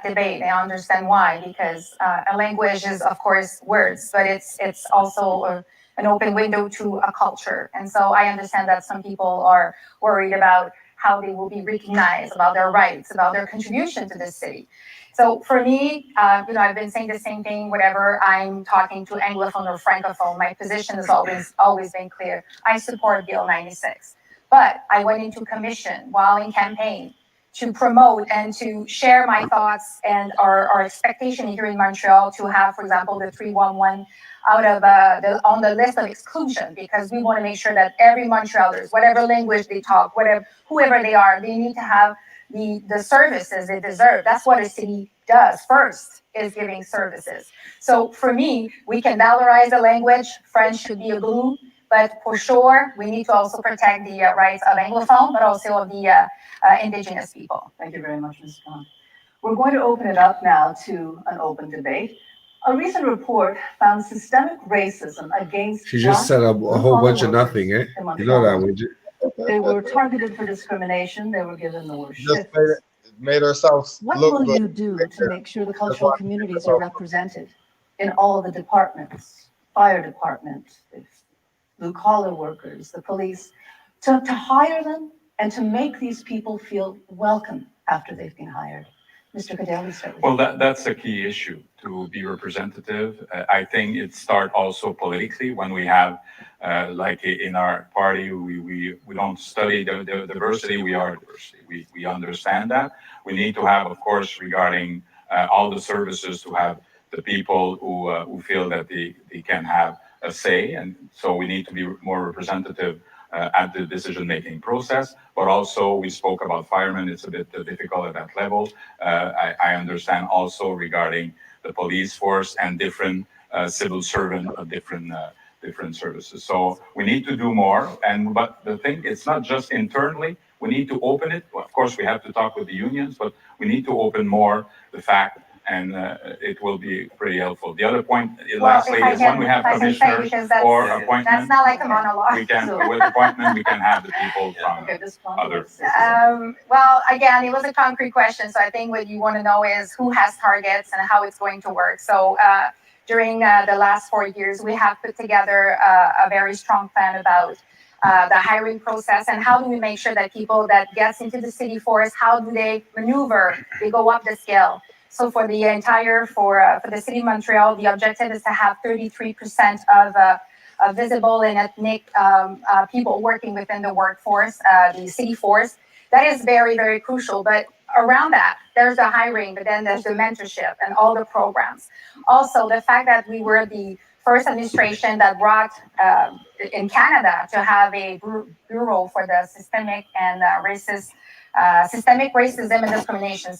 debate. I understand why, because a language is, of course, words, but it's also an open window to a culture. And so I understand that some people are worried about how they will be recognized, about their rights, about their contribution to this city. So for me, I've been saying the same thing, whatever I'm talking to Anglophone or Francophone, my position has always been clear. I support Bill 96. But I went into commission while in campaign to promote and to share my thoughts and our expectation here in Montreal to have, for example, the 311 out of on the list of exclusion, because we want to make sure that every Montrealers, whatever language they talk, whoever they are, they need to have the services they deserve. That's what a city does first, is giving services. So for me, we can valorize the language. French should be a glue, but for sure, we need to also protect the rights of Anglophone, but also of the indigenous people. Thank you very much, Ms. Khan. We're going to open it up now to an open debate. A recent report found systemic racism against She just set up a whole bunch of nothing, eh? You know that, would you? They were targeted for discrimination. They were given the worst Just shifts. made ourselves What look will good. you do to make sure the cultural communities are represented in all the departments, fire department, blue-collar workers, the police, to hire them and to make these people feel welcome after they've been hired? Mr. Cadell, start with Well, that's a key issue, to be representative. I think it starts also politically when we have, like in our party, we don't study the diversity, we are diversity. We understand that. We need to have, of course, regarding all the services, to have the people who feel that they can have a say. And so we need to be more representative at the decision-making process, but also we spoke about firemen. It's a bit difficult at that level. I understand also regarding the police force and different civil servant of different services. So we need to do more. But the thing, it's not just internally. We need to open it. Well, of course, we have to talk with the unions, but we need to open more the fact, and it will be pretty helpful. The other point, lastly, is when we have commissioners or appointments. That's not like a monologue. We can, with appointment, we can have the people from other. Well, again, it was a concrete question. So I think what you want to know is who has targets and how it's going to work. So during the last 4 years, we have put together a very strong plan about the hiring process and how do we make sure that people that gets into the city force, how do they maneuver, they go up the scale. So for the entire, for the city of Montreal, the objective is to have 33% of visible and ethnic people working within the workforce, the city force. That is very, very crucial. But around that, there's the hiring, but then there's the mentorship and all the programs. Also, the fact that we were the first administration that brought in Canada to have a bureau for the systemic racism and discrimination,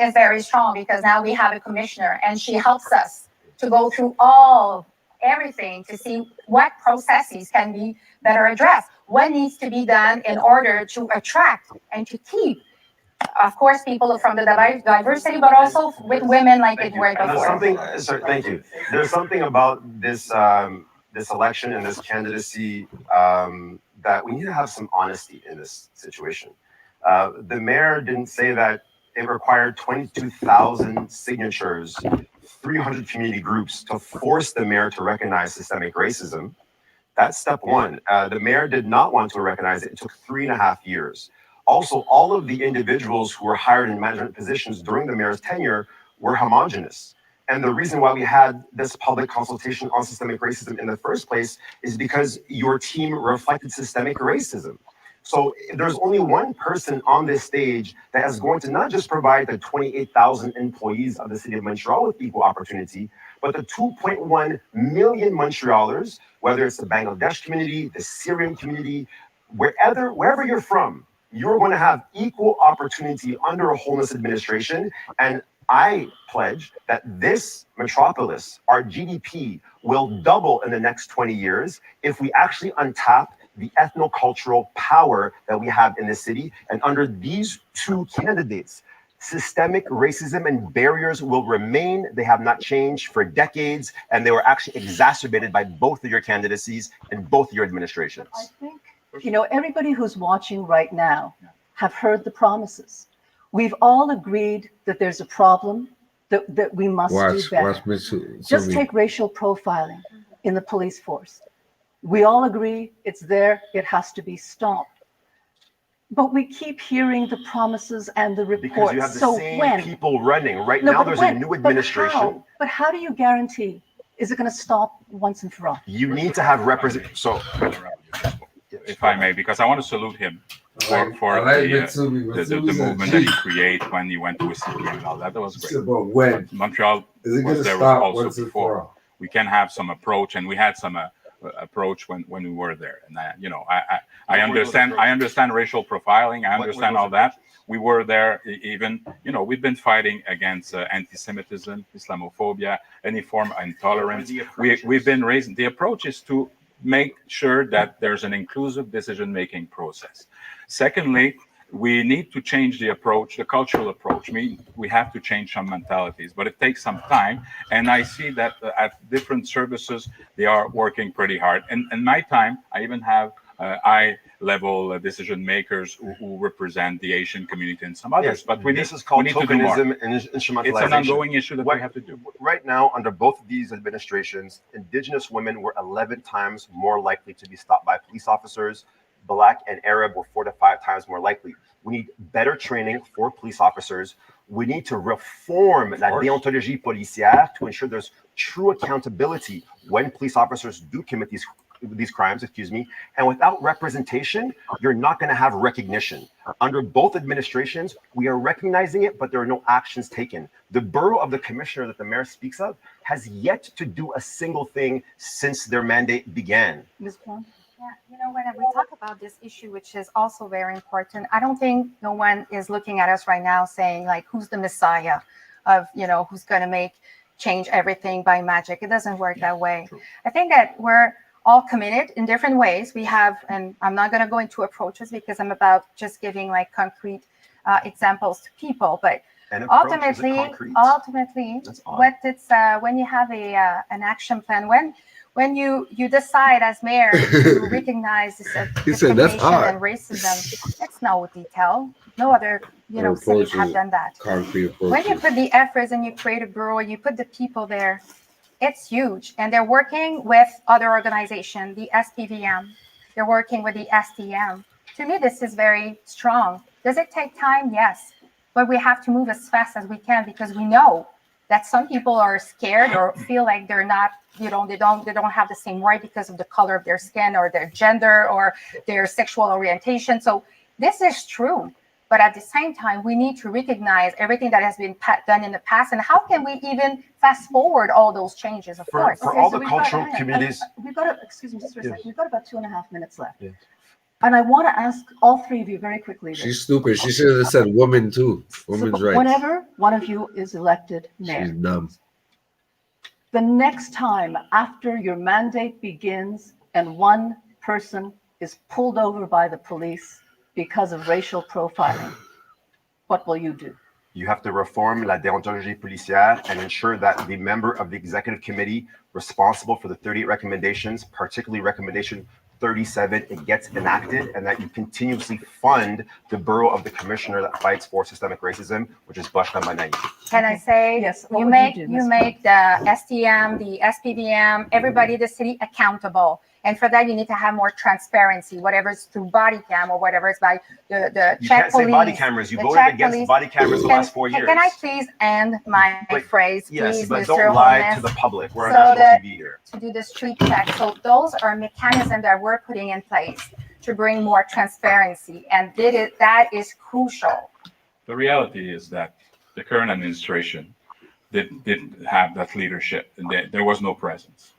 is very strong, because now we have a commissioner and she helps us to go through everything to see what processes can be better addressed, what needs to be done in order to attract and to keep, of course, people from the diversity, but also with women like it were before. Thank you. There's something about this this election and this candidacy that we need to have some honesty in this situation. The mayor didn't say that it required 22,000 signatures, 300 community groups to force the mayor to recognize systemic racism. That's step one. The mayor did not want to recognize it. It took 3.5 years. Also, all of the individuals who were hired in management positions during the mayor's tenure were homogenous. And the reason why we had this public consultation on systemic racism in the first place is because your team reflected systemic racism. So there's only one person on this stage that is going to not just provide the 28,000 employees of the city of Montreal with equal opportunity, but the 2.1 million Montrealers, whether it's the Bangladesh community, the Syrian community, wherever you're from, you're going to have equal opportunity under a homeless administration. And I pledge that this metropolis, our GDP, will double in the next 20 years if we actually untap the ethnocultural power that we have in this city. And under these two candidates, systemic racism and barriers will remain. They have not changed for decades, and they were actually exacerbated by both of your candidacies and both of your administrations. I think, everybody who's watching right now have heard the promises. We've all agreed that there's a problem, that we must do better. Just take racial profiling in the police force. We all agree it's there, it has to be stopped. But we keep hearing the promises and the reports. Because you have the same people running. Right now, there's a new administration. But how do you guarantee? Is it going to stop once and for all? You need to have representation. So, if I may, because I want to salute him for the movement that he created when he went to a city and all that. That was great. But when Montreal is it going to there stop was also once and before. for all? We can have some approach, and we had some approach when we were there. And I understand racial profiling. I understand all that. We were there even, we've been fighting against anti-Semitism, Islamophobia, any form of intolerance. We've been raising, the approach is to make sure that there's an inclusive decision-making process. Secondly, we need to change the approach, the cultural approach. We have to change some mentalities, but it takes some time. And I see that at different services, they are working pretty hard. And in my time, I even have high-level decision makers who represent the Asian community and some others. But this is called tokenism and instrumentalization. It's an ongoing issue that we have to do. Right now, under both of these administrations, Indigenous women were 11 times more likely to be stopped by police officers. Black and Arab were 4 to 5 times more likely. We need better training for police officers. We need to reform la déontologie policière to ensure there's true accountability when police officers do commit these crimes, and without representation, you're not going to have recognition. Under both administrations, we are recognizing it, but there are no actions taken. The borough of the commissioner that the mayor speaks of has yet to do a single thing since their mandate began. Ms. Plum? Yeah, when we talk about this issue, which is also very important, I don't think no one is looking at us right now saying, like, who's the messiah of, who's going to change everything by magic. It doesn't work that way. True. I think that we're all committed in different ways. We have, and I'm not going to go into approaches because I'm about just giving like concrete examples to people, but ultimately, what it's when you have an action plan, when you decide as mayor to recognize discrimination and racism, it's no detail. No other cities have done that. When you put the efforts and you create a bureau, you put the people there, it's huge. And they're working with other organizations, the SPVM. They're working with the STM. To me, this is very strong. Does it take time? Yes. But we have to move as fast as we can because we know that some people are scared or feel like they're not, they don't have the same right because of the color of their skin or their gender or their sexual orientation. So this is true. But at the same time, we need to recognize everything that has been done in the past. And how can we even fast forward all those changes, of course? For all the cultural communities. We've got, excuse me just for a second. We've got about 2.5 minutes left. Yeah. And I want to ask all three of you very quickly. She's stupid. She should have said woman too. Women's rights. Whenever one of you is elected mayor. She's dumb. The next time after your mandate begins and one person is pulled over by the police because of racial profiling, what will you do? You have to reform la déontologie policière and ensure that the member of the executive committee responsible for the 38 recommendations, particularly recommendation 37, it gets enacted, and that you continuously fund the borough of the commissioner that fights for systemic racism, which is Bashka Manai. Can I say, yes, you make the STM, the SPVM, everybody in the city accountable. And for that, you need to have more transparency, whatever it's through body cam or whatever it's by the check police. You can't say body cameras. You voted against body cameras the last 4 years. Can I please end my phrase, yes, please, but Mr. don't lie to the public. We're on national TV here. To do the street check. So those are mechanisms that we're putting in place to bring more transparency. And that is crucial. The reality is that the current administration didn't have that leadership. And there was no presence.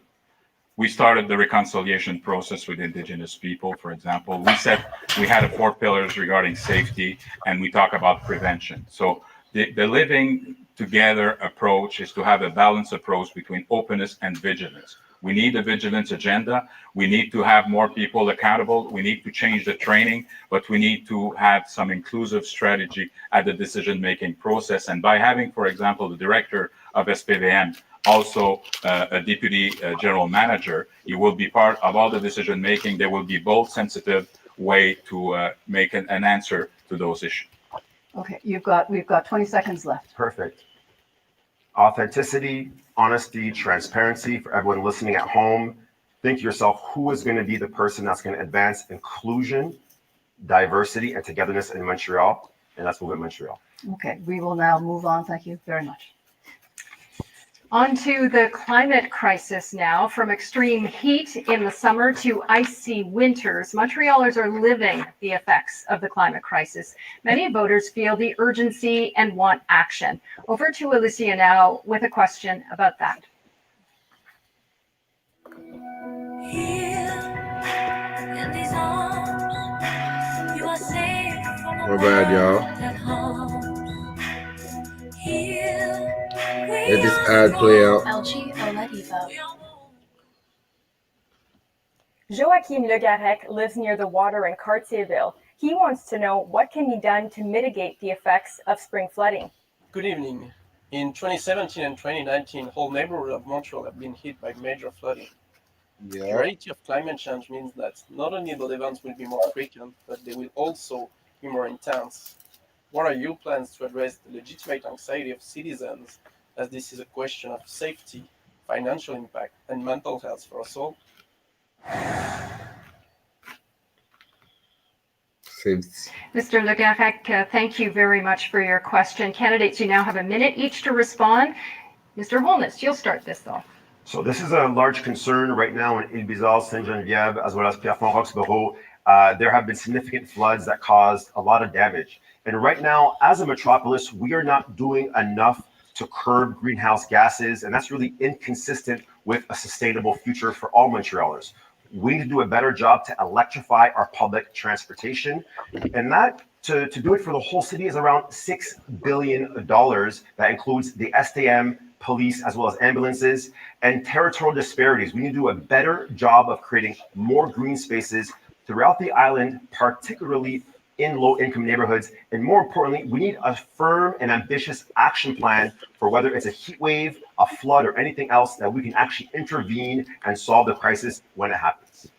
We started the reconciliation process with Indigenous people, for example. We said we had 4 pillars regarding safety, and we talk about prevention. So the living together approach is to have a balanced approach between openness and vigilance. We need a vigilance agenda. We need to have more people accountable. We need to change the training, but we need to have some inclusive strategy at the decision-making process. And by having, for example, the director of SPVM, also a deputy general manager, he will be part of all the decision making. There will be both sensitive way to make an answer to those issues. Okay, we've got 20 seconds left. Perfect. Authenticity, honesty, transparency for everyone listening at home. Think to yourself, who is going to be the person that's going to advance inclusion, diversity, and togetherness in Montreal? And that's Movement Montreal. Okay, we will now move on. Thank you very much. On to the climate crisis now. From extreme heat in the summer to icy winters, Montrealers are living the effects of the climate crisis. Many voters feel the urgency and want action. Over to Alicia now with a question about that. My bad, y'all. Let this ad play out. Joachim Le Garec lives near the water in Cartierville. He wants to know what can be done to mitigate the effects of spring flooding. Good evening. In 2017 and 2019, whole neighborhood of Montreal have been hit by major flooding. The reality of climate change means that not only the events will be more frequent, but they will also be more intense. What are your plans to address the legitimate anxiety of citizens, as this is a question of safety, financial impact, and mental health for us all? Mr. Le Garec, thank you very much for your question. Candidates, you now have a minute each to respond. Mr. Holness, you'll start this off. So this is a large concern right now in Ile-Bizarre, Sainte-Geneviève, as well as Pierrefonds-Roxborough. There have been significant floods that caused a lot of damage. And right now, as a metropolis, we are not doing enough to curb greenhouse gases, and that's really inconsistent with a sustainable future for all Montrealers. We need to do a better job to electrify our public transportation, and that to do it for the whole city is around $6 billion. That includes the STM, police, as well as ambulances, and territorial disparities. We need to do a better job of creating more green spaces throughout the island, particularly in low-income neighborhoods. And more importantly, we need a firm and ambitious action plan for whether it's a heat wave, a flood, or anything else that we can actually intervene and solve the crisis when it happens.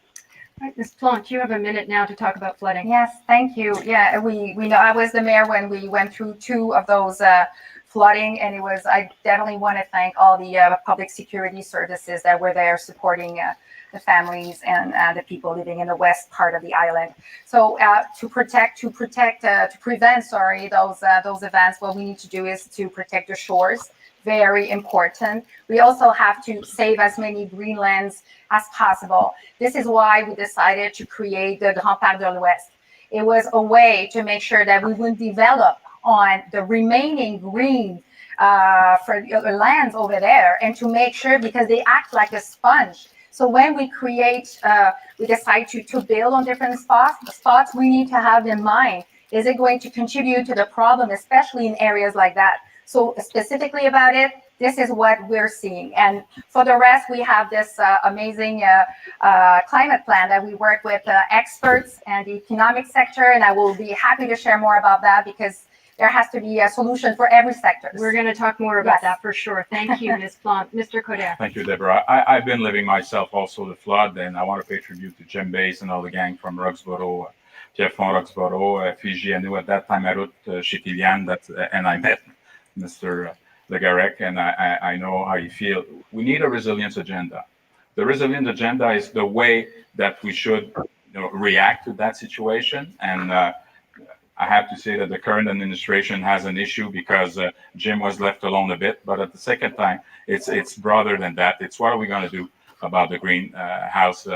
All right, Ms. Plante, you have a minute now to talk about flooding. Yes, thank you. Yeah, we know I was the mayor when we went through two of those flooding, and I definitely want to thank all the public security services that were there supporting the families and the people living in the west part of the island. So to prevent those events, what we need to do is to protect the shores. Very important. We also have to save as many greenlands as possible. This is why we decided to create the Grand Parc de l'Ouest. It was a way to make sure that we would develop on the remaining green for lands over there, and to make sure, because they act like a sponge. So when we decide to build on different spots, we need to have in mind, is it going to contribute to the problem, especially in areas like that? So specifically about it, this is what we're seeing. And for the rest, we have this amazing climate plan that we work with experts and the economic sector, and I will be happy to share more about that, because there has to be a solution for every sector. We're going to talk more about that for sure. Thank you, Ms. Plante. Mr. Coderre. Thank you, Deborah. I've been living myself also the flood, and I want to pay tribute to Jim Bass and all the gang from Roxborough, Pierrefonds-Roxborough, Fiji. I knew at that time I wrote Chitilian, and I met Mr. Le Garec, and I know how you feel. We need a resilience agenda. The resilience agenda is the way that we should react to that situation. And I have to say that the current administration has an issue because Jim was left alone a bit. But at the second time, it's broader than that. It's what are we going to do about the greenhouse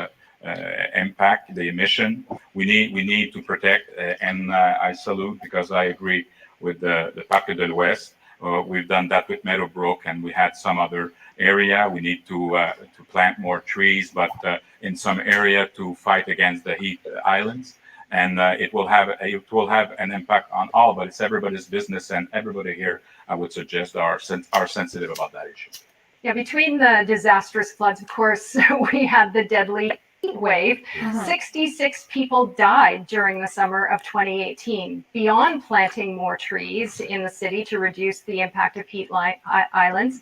impact, the emission? We need to protect, and I salute, because I agree with the Parc de l'Ouest. We've done that with Meadowbrook, and we had some other area. We need to plant more trees, but in some area to fight against the heat islands. And it will have an impact on all, but it's everybody's business, and everybody here, I would suggest, are sensitive about that issue. Yeah, between the disastrous floods, of course, we had the deadly heat wave. 66 people died during the summer of 2018. Beyond planting more trees in the city to reduce the impact of heat islands,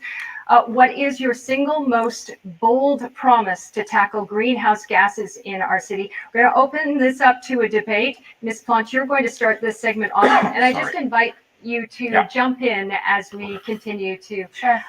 what is your single most bold promise to tackle greenhouse gases in our city? We're going to open this up to a debate. Ms. Plante, you're going to start this segment off, and I just invite you to jump in as we continue to. Sure.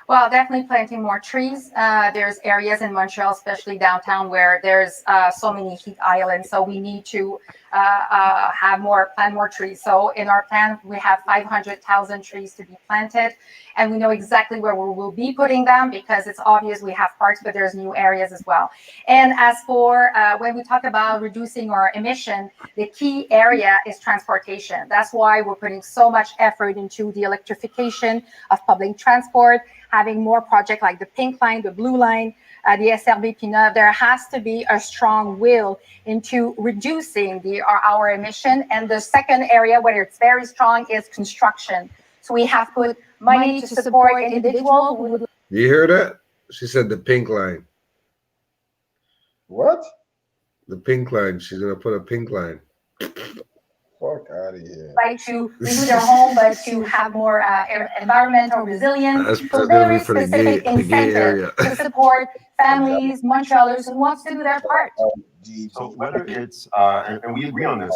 Well, definitely planting more trees. There's areas in Montreal, especially downtown, where there's so many heat islands. So we need to plant more trees. So in our plan, we have 500,000 trees to be planted, and we know exactly where we will be putting them, because it's obvious we have parks, but there's new areas as well. And as for when we talk about reducing our emission, the key area is transportation. That's why we're putting so much effort into the electrification of public transport. having more projects like the pink line, the blue line, the SRB-P9, there has to be a strong will into reducing our emission. And the second area where it's very strong is construction. So we have put money to support individuals who would. You hear that? She said the pink line. What? The pink line. She's gonna put a pink line. Fuck out of here. Right, to renew their home, but to have more environmental resilience. That's So very for the specific gay area. incentive to support families, Montrealers who wants to do their part. So whether it's, and we agree on this,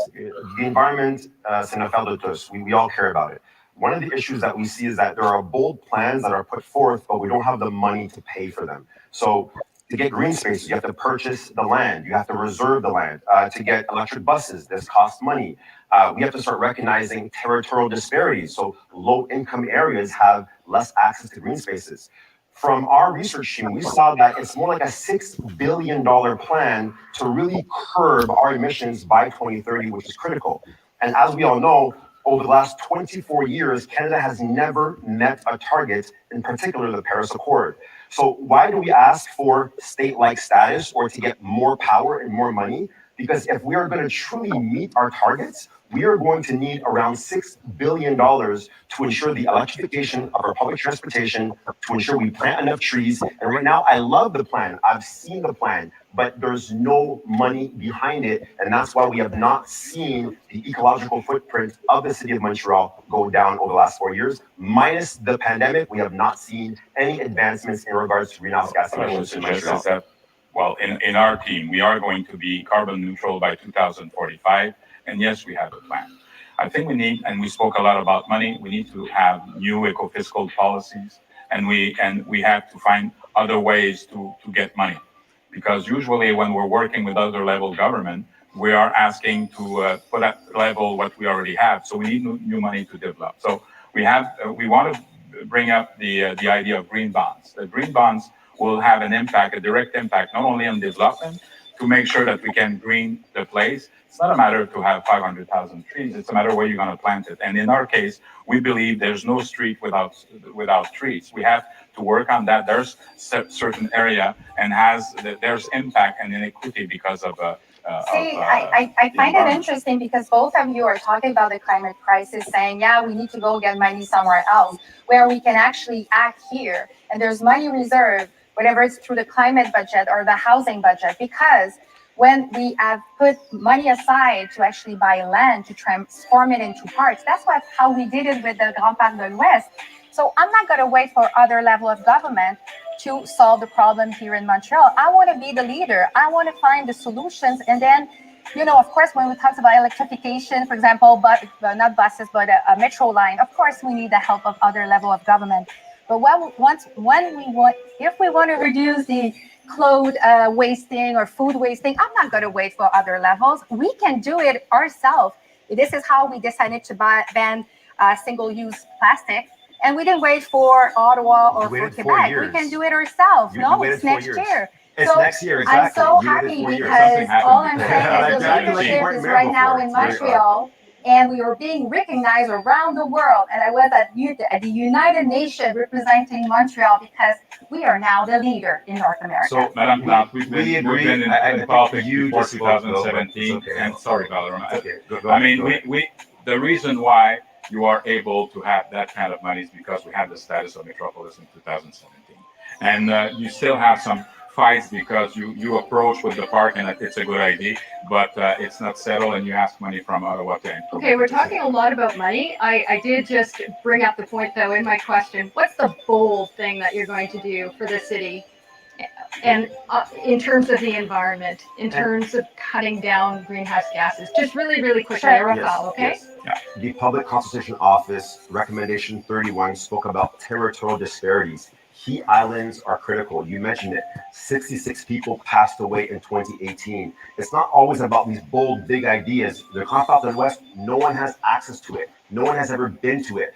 the environment, c'est une affaire de tous. We all care about it. One of the issues that we see is that there are bold plans that are put forth, but we don't have the money to pay for them. So to get green spaces, you have to purchase the land. You have to reserve the land. To get electric buses, this costs money. We have to start recognizing territorial disparities. So low-income areas have less access to green spaces. From our research team, we saw that it's more like a $6 billion plan to really curb our emissions by 2030, which is critical. And as we all know, over the last 24 years, Canada has never met a target, in particular the Paris Accord. So why do we ask for state-like status or to get more power and more money? Because if we are going to truly meet our targets, we are going to need around $6 billion to ensure the electrification of our public transportation, to ensure we plant enough trees. And right now, I love the plan. I've seen the plan, but there's no money behind it. And that's why we have not seen the ecological footprint of the city of Montreal go down over the last 4 years. Minus the pandemic, we have not seen any advancements in regards to greenhouse gas emissions in Montreal. Well, in our team, we are going to be carbon neutral by 2045. And yes, we have a plan. I think we need, and we spoke a lot about money, we need to have new eco-fiscal policies, and we have to find other ways to get money. Because usually when we're working with other level government, we are asking to put at level what we already have. So we need new money to develop. So we want to bring up the idea of green bonds. The green bonds will have an impact, a direct impact, not only on development, to make sure that we can green the place. It's not a matter to have 500,000 trees. It's a matter where you're going to plant it. And in our case, we believe there's no street without trees. We have to work on that. There's certain area and there's impact and inequity because of. I find it interesting because both of you are talking about the climate crisis, saying, yeah, we need to go get money somewhere else, where we can actually act here. And there's money reserved, whatever it's through the climate budget or the housing budget, because when we have put money aside to actually buy land to transform it into parks, that's how we did it with the Grand Parc de l'Ouest. So I'm not going to wait for other level of government to solve the problem here in Montreal. I want to be the leader. I want to find the solutions. And then, of course, when we talk about electrification, for example, but not buses, but a metro line, of course, we need the help of other level of government. But if we want to reduce the clothes wasting or food wasting, I'm not going to wait for other levels. We can do it ourselves. This is how we decided to ban single-use plastic. And we didn't wait for Ottawa or for Quebec. We can do it ourselves. It's next year. It's next year, exactly. I'm so happy because all I'm saying is the leadership is right now in Montreal. And we were being recognized around the world. And I was at the United Nations representing Montreal because we are now the leader in North America. So, Madame Plante, we've been in politics before 2017. And sorry, Valerie. I mean, the reason why you are able to have that kind of money is because we had the status of metropolis in 2017. And you still have some fights because you approach with the park and it's a good idea, but it's not settled and you ask money from Ottawa to improve. Okay, we're talking a lot about money. I did just bring up the point though in my question. What's the bold thing that you're going to do for the city? And in terms of the environment, in terms of cutting down greenhouse gases, just really, really quickly, Rafael, okay? Yes. Yeah. The Public Consultation Office recommendation 31 spoke about territorial disparities. Heat islands are critical. You mentioned it. 66 people passed away in 2018. It's not always about these bold, big ideas. The Grand Parc de l'Ouest, no one has access to it. No one has ever been to it.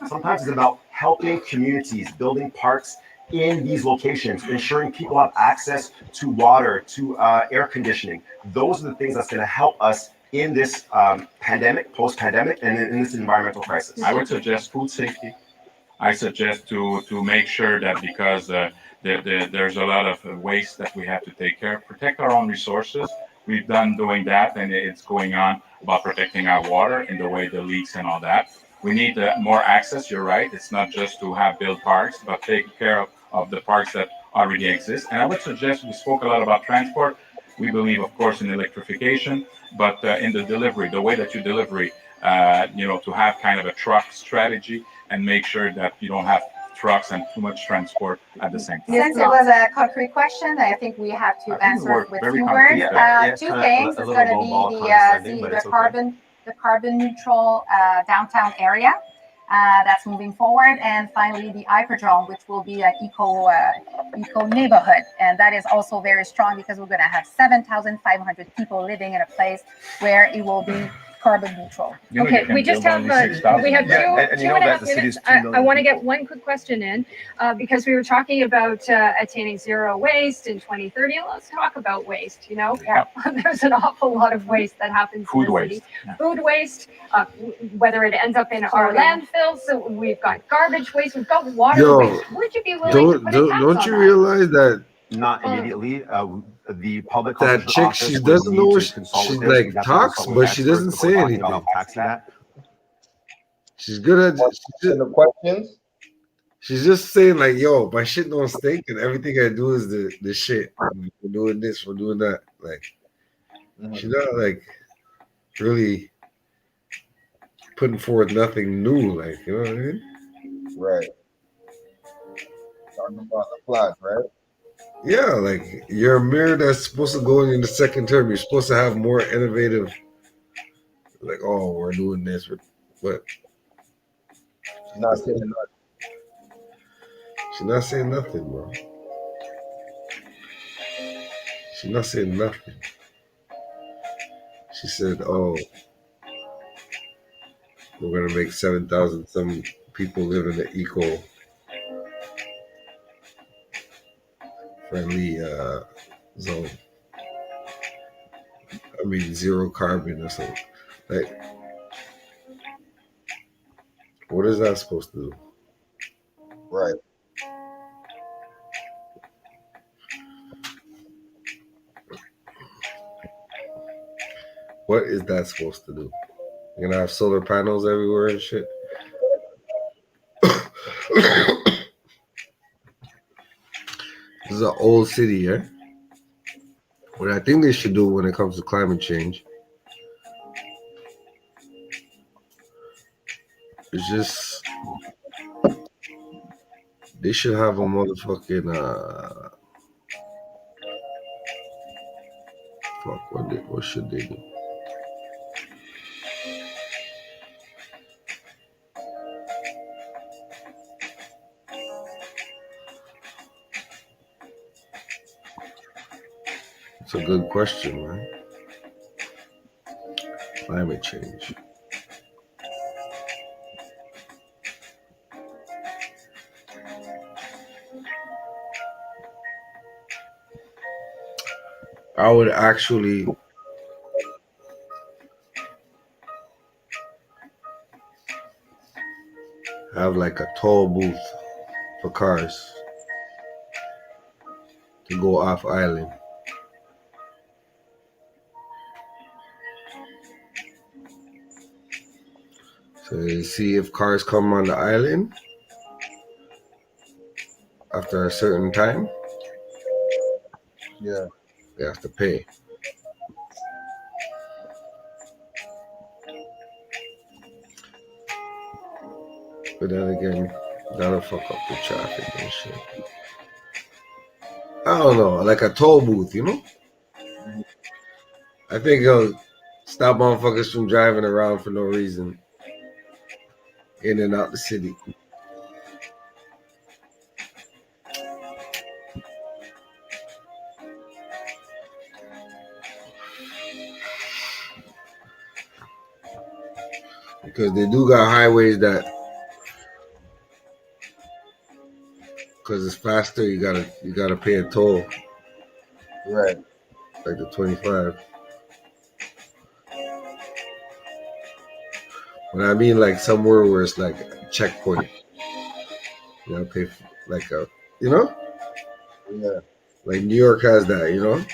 Sometimes it's about helping communities, building parks in these locations, ensuring people have access to water, to air conditioning. Those are the things that's going to help us in this pandemic, post-pandemic, and in this environmental crisis. I would suggest food safety. I suggest to make sure that because there's a lot of waste that we have to take care of, protect our own resources. We've done doing that, and it's going on about protecting our water in the way the leaks and all that. We need more access. You're right. It's not just to have built parks, but take care of the parks that already exist. And I would suggest we spoke a lot about transport. We believe, of course, in electrification, but in the delivery, the way that you delivery, to have kind of a truck strategy and make sure that you don't have trucks and too much transport at the same time. Since it was a concrete question, I think we have to answer it with few words. Two things. It's going to be the carbon neutral downtown area. That's moving forward, and finally the hyperdrome, which will be an eco neighborhood, and that is also very strong because we're going to have 7,500 people living in a place where it will be carbon neutral. Okay, we just have two and a half minutes. I want to get one quick question in because we were talking about attaining zero waste in 2030. Let's talk about waste. There's an awful lot of waste that happens in the city. Food waste, whether it ends up in our landfills. So we've got garbage waste. We've got water waste. Would you be willing to put a tax don't you realize that? Not immediately. The public that chick, she doesn't know what she like talks, but she doesn't say anything. She's good at the questions. She's just saying like, "Yo, my shit don't stink, and everything I do is the shit. We're doing this, we're doing that." Like, she's not like really putting forth nothing new. Like, you know what I mean? Right. Talking about the plot, right? Yeah, like you're a mayor that's supposed to go in the second term. You're supposed to have more innovative, like, oh, we're doing this, but she's not saying nothing. She's not saying nothing, bro. She's not saying nothing. She said, "Oh, we're gonna make 7,000 some people live in the eco." Friendly zone. I mean, zero carbon or something. Like, what is that supposed to do? Right. What is that supposed to do? You're gonna have solar panels everywhere and shit. This is an old city, yeah? What I think they should do when it comes to climate change is just they should have a motherfucking what should they do? It's a good question, man. Climate change. I would actually have like a toll booth for cars to go off island. So you see if cars come on the island after a certain time, yeah, they have to pay. But then again, that'll fuck up the traffic and shit. I don't know, like a toll booth, you know? I think it'll stop motherfuckers from driving around for no reason. In and out the city. Because they do got highways that, because it's faster, you gotta pay a toll. Right. Like the 25. But I mean like somewhere where it's like a checkpoint. You gotta pay for, like a, you know, Yeah. like New York has that, you know.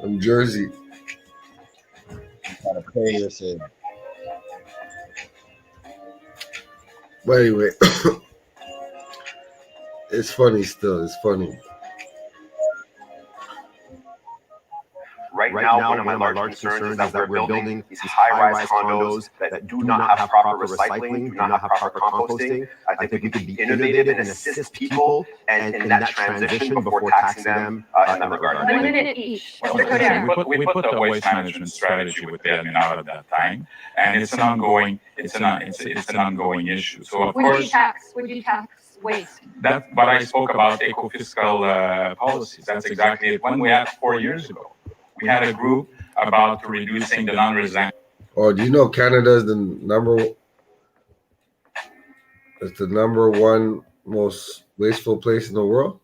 New Jersey. You gotta pay yourself. But anyway, it's funny still. It's funny. Right now, one of my large concerns is that we're building these high-rise condos that do not have proper recycling, do not have proper composting. I think we could be innovative and assist people and in that transition before taxing them in that regard. 1 minute each. Well, Go down. we put the waste management strategy with the admin out at that time, and it's an ongoing issue. So of course, Would you tax waste? but I spoke about eco-fiscal policies. That's exactly it. When we had 4 years ago, we had a group about reducing the non-resident. Oh, do you know Canada is the number one most wasteful place in the world?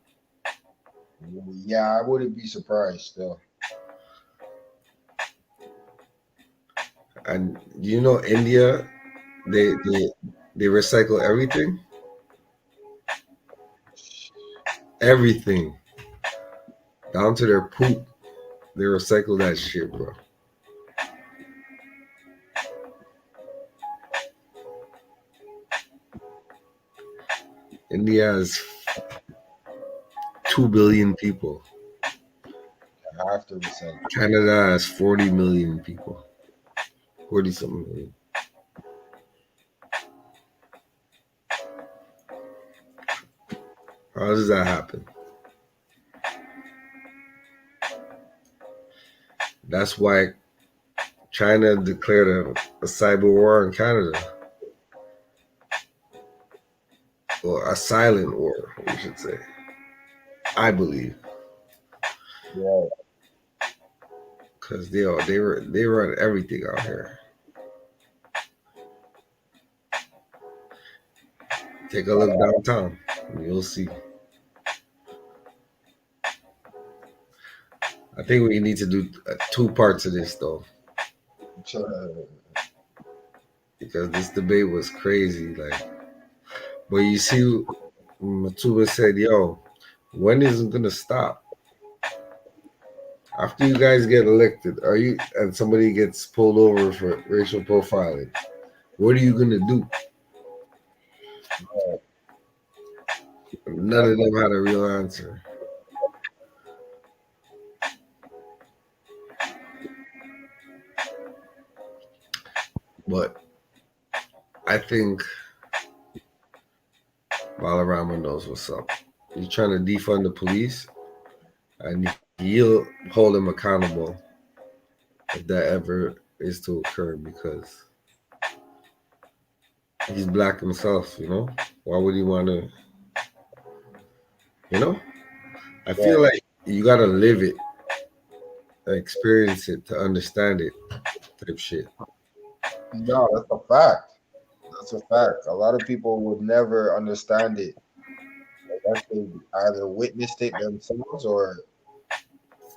Yeah, I wouldn't be surprised still. And you know India, they recycle everything. Everything. Down to their poop. They recycle that shit, bro. India has 2 billion people. Half the percent. Canada has 40 million people. 40 something million. How does that happen? That's why China declared a cyber war in Canada. Or a silent war, we should say. I believe. Yeah. Because they run everything out here. Take a look downtown and you'll see. I think we need to do 2 parts of this though. Because this debate was crazy. But you see, Matuba said, yo, when is it gonna stop? After you guys get elected, and somebody gets pulled over for racial profiling, what are you gonna do? None of them had a real answer. But I think Balarama knows what's up. He's trying to defund the police, and he'll hold him accountable if that ever is to occur, because he's black himself, you know? Why would he want to, you know? I feel like you got to live it, experience it to understand it type shit. No, that's a fact. That's a fact. A lot of people would never understand it unless they either witnessed it themselves or,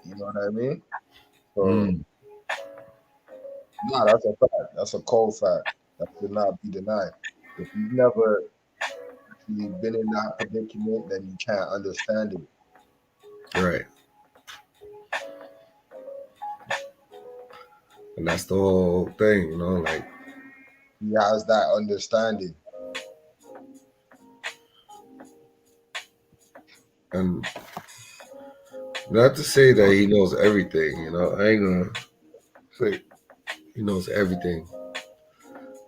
you know what I mean? So, no, that's a fact. That's a cold fact. That should not be denied. If you've never actually been in that predicament, then you can't understand it. Right. And that's the whole thing, you know, like he has that understanding. And not to say that he knows everything, you know, I ain't gonna say he knows everything,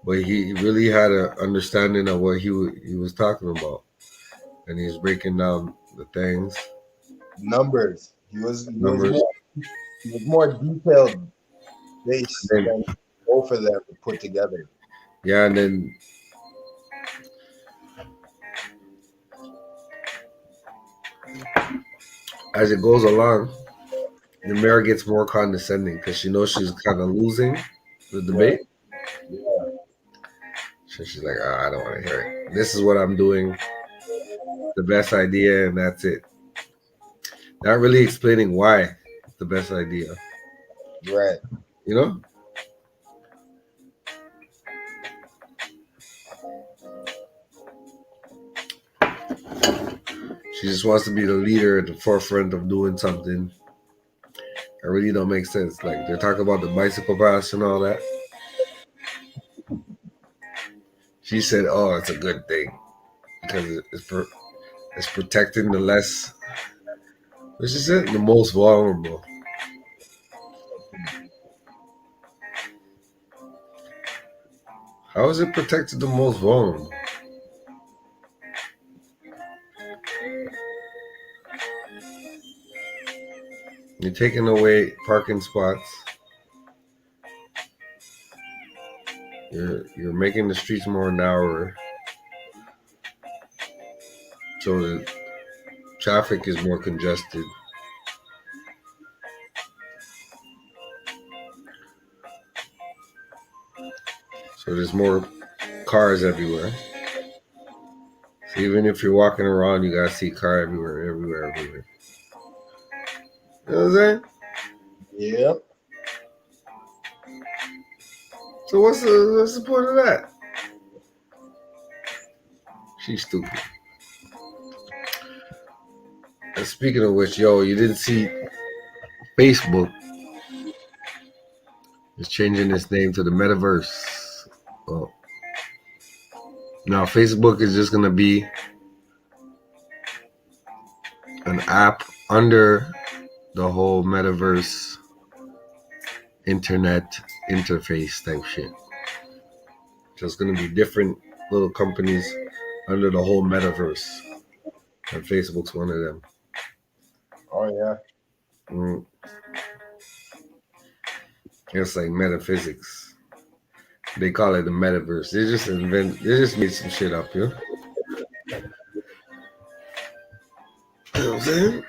but he really had an understanding of what he was talking about, and he was breaking down the things. Numbers. He was more detailed based than both of them put together. Yeah, and then as it goes along, the mayor gets more condescending because she knows she's kind of losing the debate. Yeah. So she's like, I don't want to hear it. This is what I'm doing. The best idea, and that's it. Not really explaining why it's the best idea. Right. You know? She just wants to be the leader at the forefront of doing something. It really don't make sense. Like they're talking about the bicycle pass and all that. She said, "Oh, it's a good thing because it's protecting the less." What she said, the most vulnerable. How is it protecting the most vulnerable? You're taking away parking spots. You're making the streets more narrower, so the traffic is more congested. So there's more cars everywhere. So even if you're walking around, you gotta see car everywhere. You know what I'm saying? Yep. So what's the point of that? She's stupid. And speaking of which, yo, you didn't see Facebook is changing its name to the Metaverse. Well, now Facebook is just gonna be an app under the whole Metaverse internet interface type shit. So it's gonna be different little companies under the whole Metaverse, and Facebook's one of them. Oh yeah. It's like metaphysics. They call it the metaverse. They just made some shit up, you know? You know what I'm saying?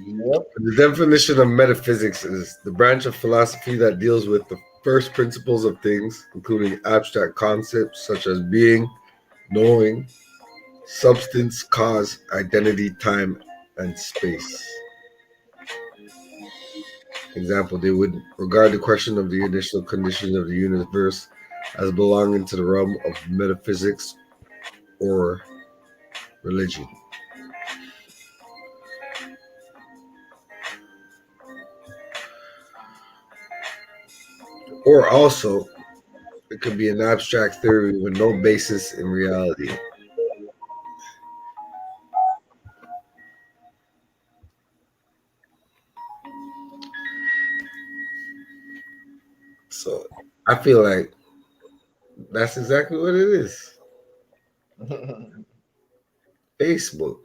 Yep. The definition of metaphysics is the branch of philosophy that deals with the first principles of things, including abstract concepts such as being, knowing, substance, cause, identity, time, and space. Example, they would regard the question of the initial conditions of the universe as belonging to the realm of metaphysics or religion. Or also, it could be an abstract theory with no basis in reality. So I feel like that's exactly what it is. Facebook.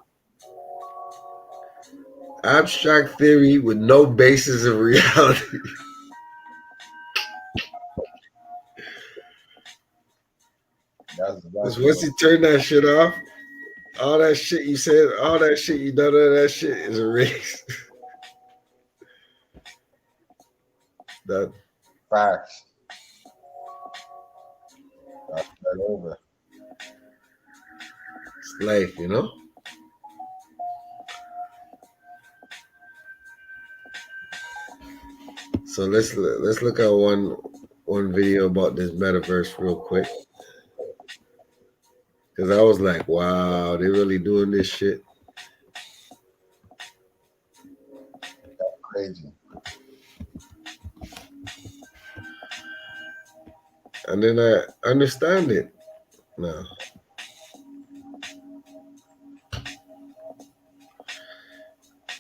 Abstract theory with no basis in reality. Because once you turn that shit off, all that shit you said, all that shit you done, all that shit is erased. That Facts. That's right over. It's life, you know? So let's look at one video about this metaverse real quick. Because I was like, wow, they really doing this shit. That's crazy. And then I understand it now.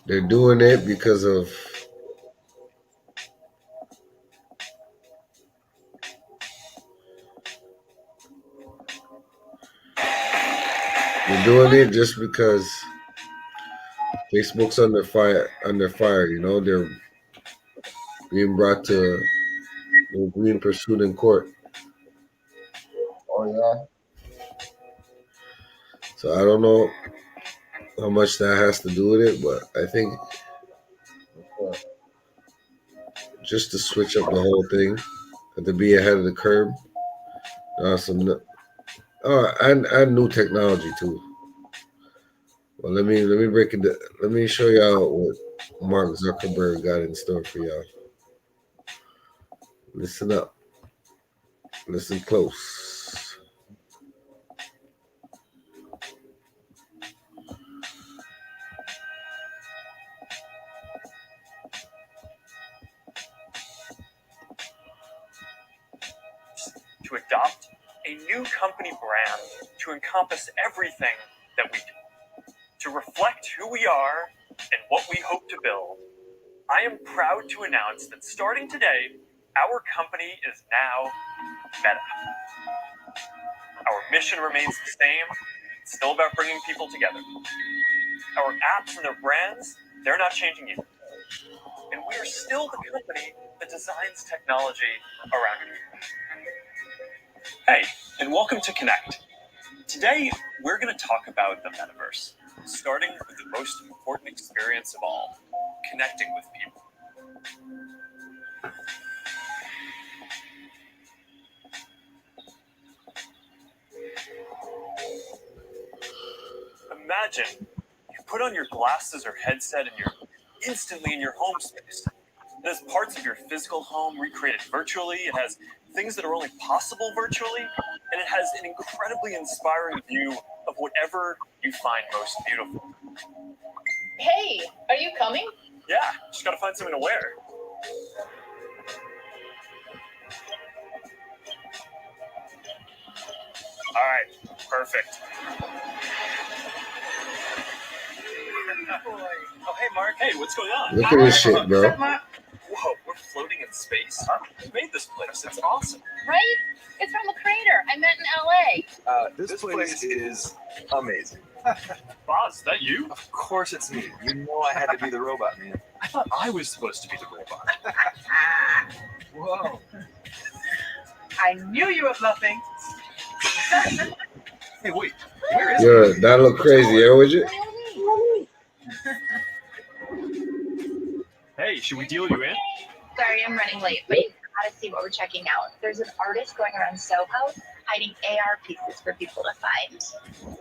They're doing it because of just because Facebook's under fire, you know, they're being brought to being pursued in court. Oh yeah. So I don't know how much that has to do with it, but I think just to switch up the whole thing and to be ahead of the curve, and new technology too. Well, let me break it. Let me show y'all what Mark Zuckerberg got in store for y'all. Listen up. Listen close. to adopt a new company brand to encompass everything that we do, to reflect who we are and what we hope to build. I am proud to announce that starting today, our company is now Meta. Our mission remains the same. It's still about bringing people together. Our apps and their brands, they're not changing either. And we are still the company that designs technology around you. Hey, and welcome to Connect. Today, we're going to talk about the metaverse, starting with the most important experience of all, connecting with people. Imagine you put on your glasses or headset and you're instantly in your home space. It has parts of your physical home recreated virtually. It has things that are only possible virtually. And it has an incredibly inspiring view of whatever you find most beautiful. Hey, are you coming? Yeah, just gotta find something to wear. All right, perfect. Oh, hey, Mark. Hey, what's going on? Look at this shit, bro. Whoa, we're floating in space? Huh? You made this place. It's awesome. Right? It's from a crater I met in LA. This place is amazing. Boz, is that you? Of course it's me. You know I had to be the robot, man. I thought I was supposed to be the robot. Whoa. I knew you were bluffing. Hey, wait. Where is Yo, that look crazy, eh, would you? Hey, should we deal you in? Sorry, I'm running late, but you gotta see what we're checking out. There's an artist going around Soho hiding AR pieces for people to find.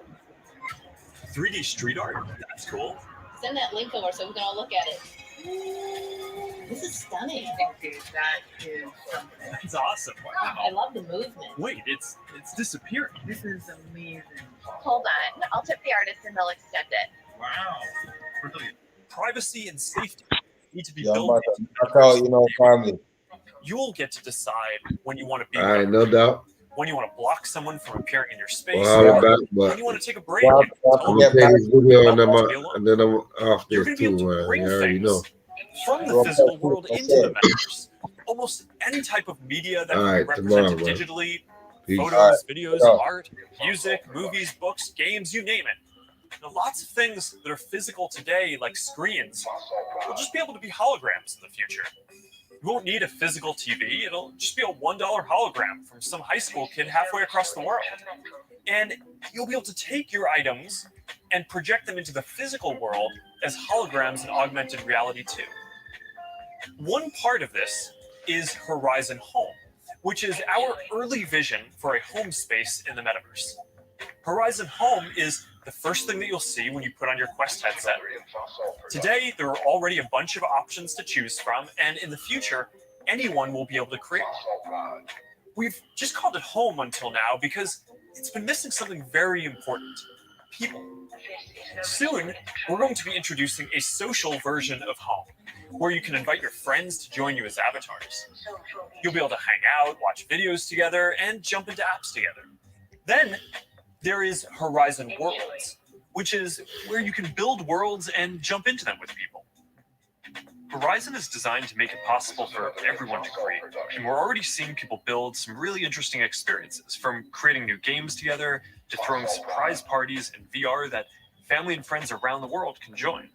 3D street art? That's cool. Send that link over so we can all look at it. This is stunning. Dude, that is something. That's awesome. Wow. I love the movement. Wait, it's disappearing. This is amazing. Hold on. I'll tip the artist and they'll extend it. Wow. Brilliant. Privacy and safety need to be Yeah, I'm built about into to knock out, you know, family. You'll get to decide when you want to be All right, no doubt. when you want to block someone from appearing in your space, Well, back, when but you want to take a break. Yeah, I'm gonna play this video and then I'm off You're this going to be too, able to man. bring You already know. things from the physical world into the metaverse. Almost any type of media that All can right, be represented tomorrow, man. digitally, Peace. photos, videos, Yeah. art, music, movies, books, games, you name it. Now, lots of things that are physical today, like screens, will just be able to be holograms in the future. You won't need a physical TV. It'll just be a $1 hologram from some high school kid halfway across the world. And you'll be able to take your items and project them into the physical world as holograms in augmented reality too. One part of this is Horizon Home, which is our early vision for a home space in the metaverse. Horizon Home is the first thing that you'll see when you put on your Quest headset. Today, there are already a bunch of options to choose from, and in the future, anyone will be able to create one. We've just called it home until now because it's been missing something very important: people. Soon, we're going to be introducing a social version of home, where you can invite your friends to join you as avatars. You'll be able to hang out, watch videos together, and jump into apps together. Then, there is Horizon Worlds, which is where you can build worlds and jump into them with people. Horizon is designed to make it possible for everyone to create, and we're already seeing people build some really interesting experiences, from creating new games together to throwing surprise parties in VR that family and friends around the world can join.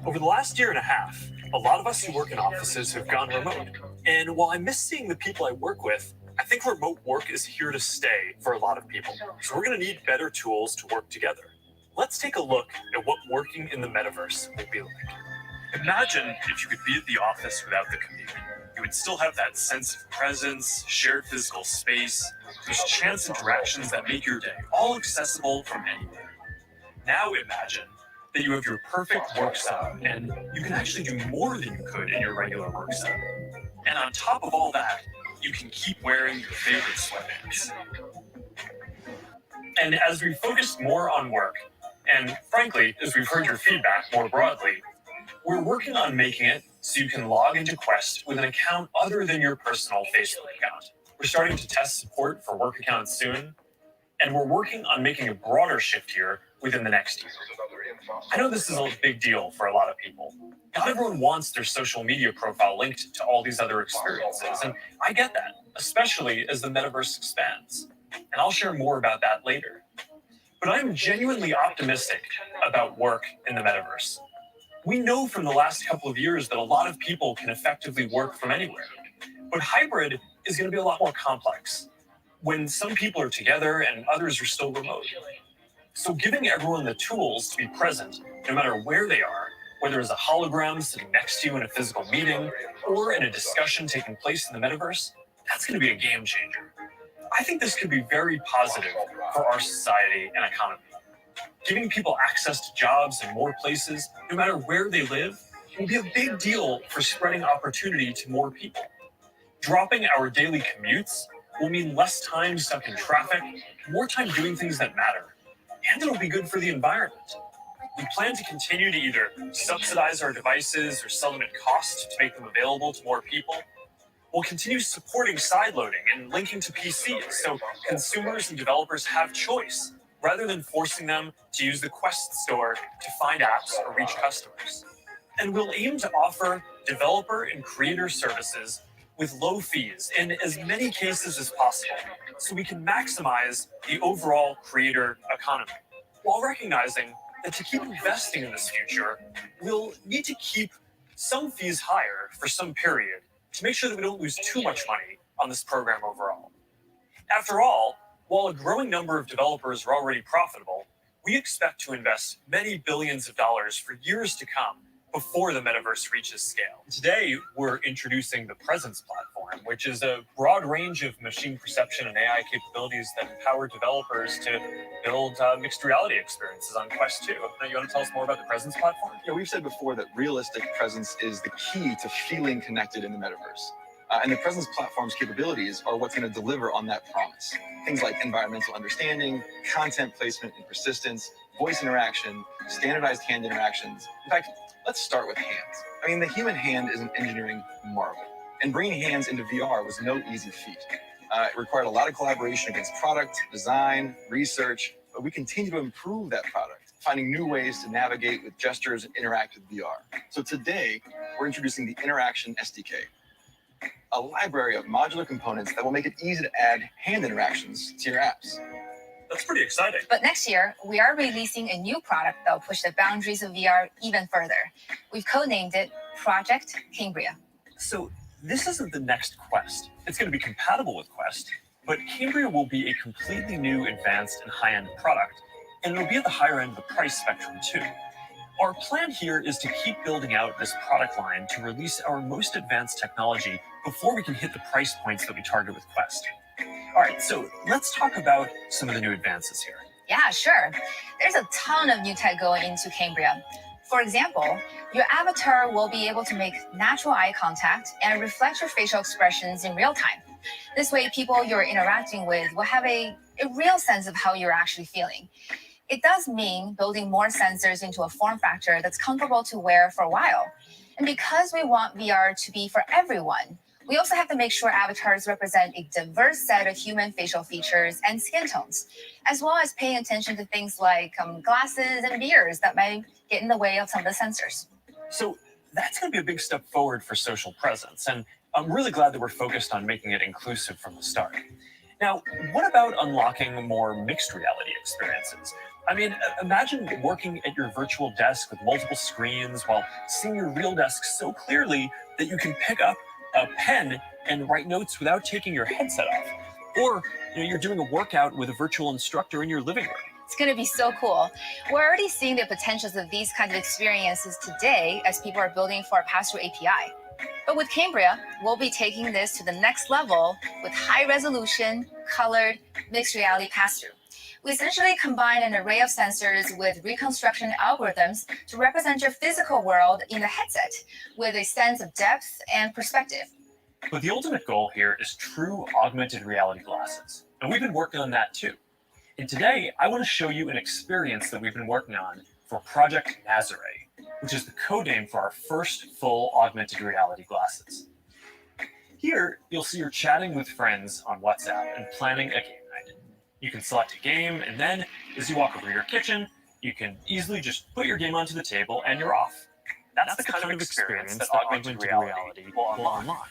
Over the last year and a half, a lot of us who work in offices have gone remote, and while I miss seeing the people I work with, I think remote work is here to stay for a lot of people. So we're going to need better tools to work together. Let's take a look at what working in the metaverse will be like. Imagine if you could be at the office without the commute. You would still have that sense of presence, shared physical space, those chance interactions that make your day all accessible from anywhere. Now imagine that you have your perfect work setup and you can actually do more than you could in your regular work setup. And on top of all that, you can keep wearing your favorite sweatpants. And as we focus more on work, and frankly, as we've heard your feedback more broadly, we're working on making it so you can log into Quest with an account other than your personal Facebook account, We're starting to test support for work accounts soon, and we're working on making a broader shift here within the next year. I know this is a big deal for a lot of people. Not everyone wants their social media profile linked to all these other experiences, and I get that, especially as the metaverse expands. And I'll share more about that later. But I'm genuinely optimistic about work in the metaverse. We know from the last couple of years that a lot of people can effectively work from anywhere. But hybrid is going to be a lot more complex when some people are together and others are still remote. So giving everyone the tools to be present, no matter where they are, whether it's a hologram sitting next to you in a physical meeting or in a discussion taking place in the metaverse, that's going to be a game changer. I think this could be very positive for our society and economy. Giving people access to jobs in more places, no matter where they live, will be a big deal for spreading opportunity to more people. Dropping our daily commutes will mean less time stuck in traffic, more time doing things that matter. And it'll be good for the environment. We plan to continue to either subsidize our devices or sell them at cost to make them available to more people. We'll continue supporting sideloading and linking to PCs so consumers and developers have choice, rather than forcing them to use the Quest store to find apps or reach customers. And we'll aim to offer developer and creator services with low fees in as many cases as possible, so we can maximize the overall creator economy, while recognizing that to keep investing in this future, we'll need to keep some fees higher for some period to make sure that we don't lose too much money on this program overall. After all, while a growing number of developers are already profitable, we expect to invest many billions of dollars for years to come before the metaverse reaches scale. Today, we're introducing the Presence platform, which is a broad range of machine perception and AI capabilities that empower developers to build mixed reality experiences on Quest 2. Now, you want to tell us more about the Presence platform? Yeah, we've said before that realistic presence is the key to feeling connected in the metaverse. And the Presence platform's capabilities are what's going to deliver on that promise. Things like environmental understanding, content placement and persistence, voice interaction, standardized hand interactions. In fact, let's start with hands. I mean, the human hand is an engineering marvel, and bringing hands into VR was no easy feat. It required a lot of collaboration against product, design, research, but we continue to improve that product, finding new ways to navigate with gestures and interact with VR. So today, we're introducing the Interaction SDK, a library of modular components that will make it easy to add hand interactions to your apps. That's pretty exciting. But next year, we are releasing a new product that will push the boundaries of VR even further. We've codenamed it Project Cambria. So this isn't the next Quest. It's going to be compatible with Quest, but Cambria will be a completely new, advanced, and high-end product, and it'll be at the higher end of the price spectrum too. Our plan here is to keep building out this product line to release our most advanced technology before we can hit the price points that we target with Quest. All right, so let's talk about some of the new advances here. Yeah, sure. There's a ton of new tech going into Cambria. For example, your avatar will be able to make natural eye contact and reflect your facial expressions in real time. This way, people you're interacting with will have a real sense of how you're actually feeling. It does mean building more sensors into a form factor that's comfortable to wear for a while. And because we want VR to be for everyone, we also have to make sure avatars represent a diverse set of human facial features and skin tones, as well as paying attention to things like glasses and beards that might get in the way of some of the sensors. So that's going to be a big step forward for social presence, and I'm really glad that we're focused on making it inclusive from the start. Now, what about unlocking more mixed reality experiences? I mean, imagine working at your virtual desk with multiple screens while seeing your real desk so clearly that you can pick up a pen and write notes without taking your headset off. Or you're doing a workout with a virtual instructor in your living room. It's going to be so cool. We're already seeing the potentials of these kinds of experiences today as people are building for our pass-through API. But with Cambria, we'll be taking this to the next level with high-resolution, colored, mixed reality pass-through. We essentially combine an array of sensors with reconstruction algorithms to represent your physical world in the headset with a sense of depth and perspective. But the ultimate goal here is true augmented reality glasses. And we've been working on that too. And today, I want to show you an experience that we've been working on for Project Nazare, which is the code name for our first full augmented reality glasses. Here, you'll see you're chatting with friends on WhatsApp and planning a game night. You can select a game, and then, as you walk over to your kitchen, you can easily just put your game onto the table and you're off. That's the kind of experience that augmented reality will unlock.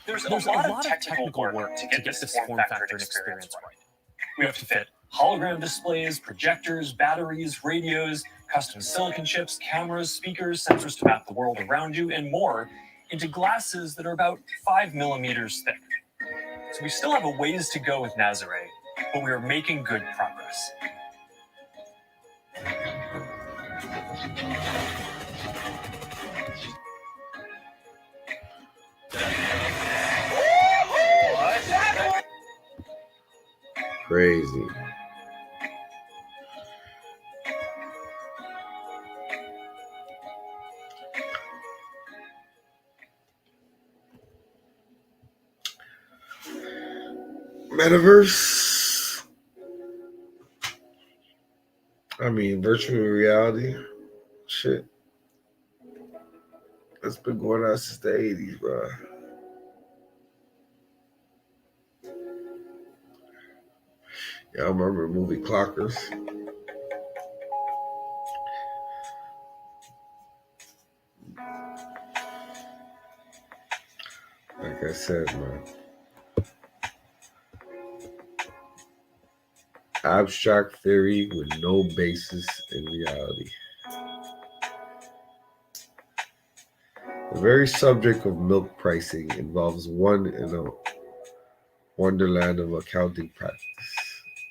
There's a lot of technical work to get this form factor and experience right. We have to fit hologram displays, projectors, batteries, radios, custom silicon chips, cameras, speakers, sensors to map the world around you, and more into glasses that are about 5 millimeters thick. So we still have a ways to go with Nazare, but we are making good progress. Crazy. Metaverse. I mean, virtual reality. Shit. It's been going on since the 80s, bro. Yeah, I remember the movie Clockers. Like I said, man. Abstract theory with no basis in reality. The very subject of milk pricing involves one in a wonderland of accounting practice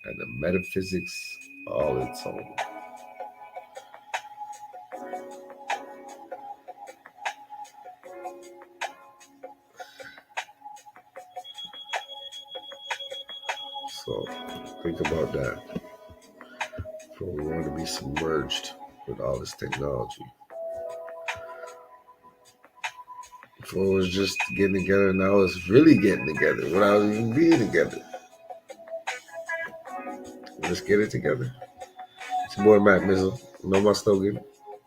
and a metaphysics all its own. So think about that before we want to be submerged with all this technology. Before it was just getting together, now it's really getting together without even being together. Let's get it together. It's your boy Matt Mizzle. You know my slogan?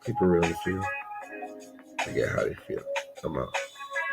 Keep it real to feel. Forget how they feel. I'm out.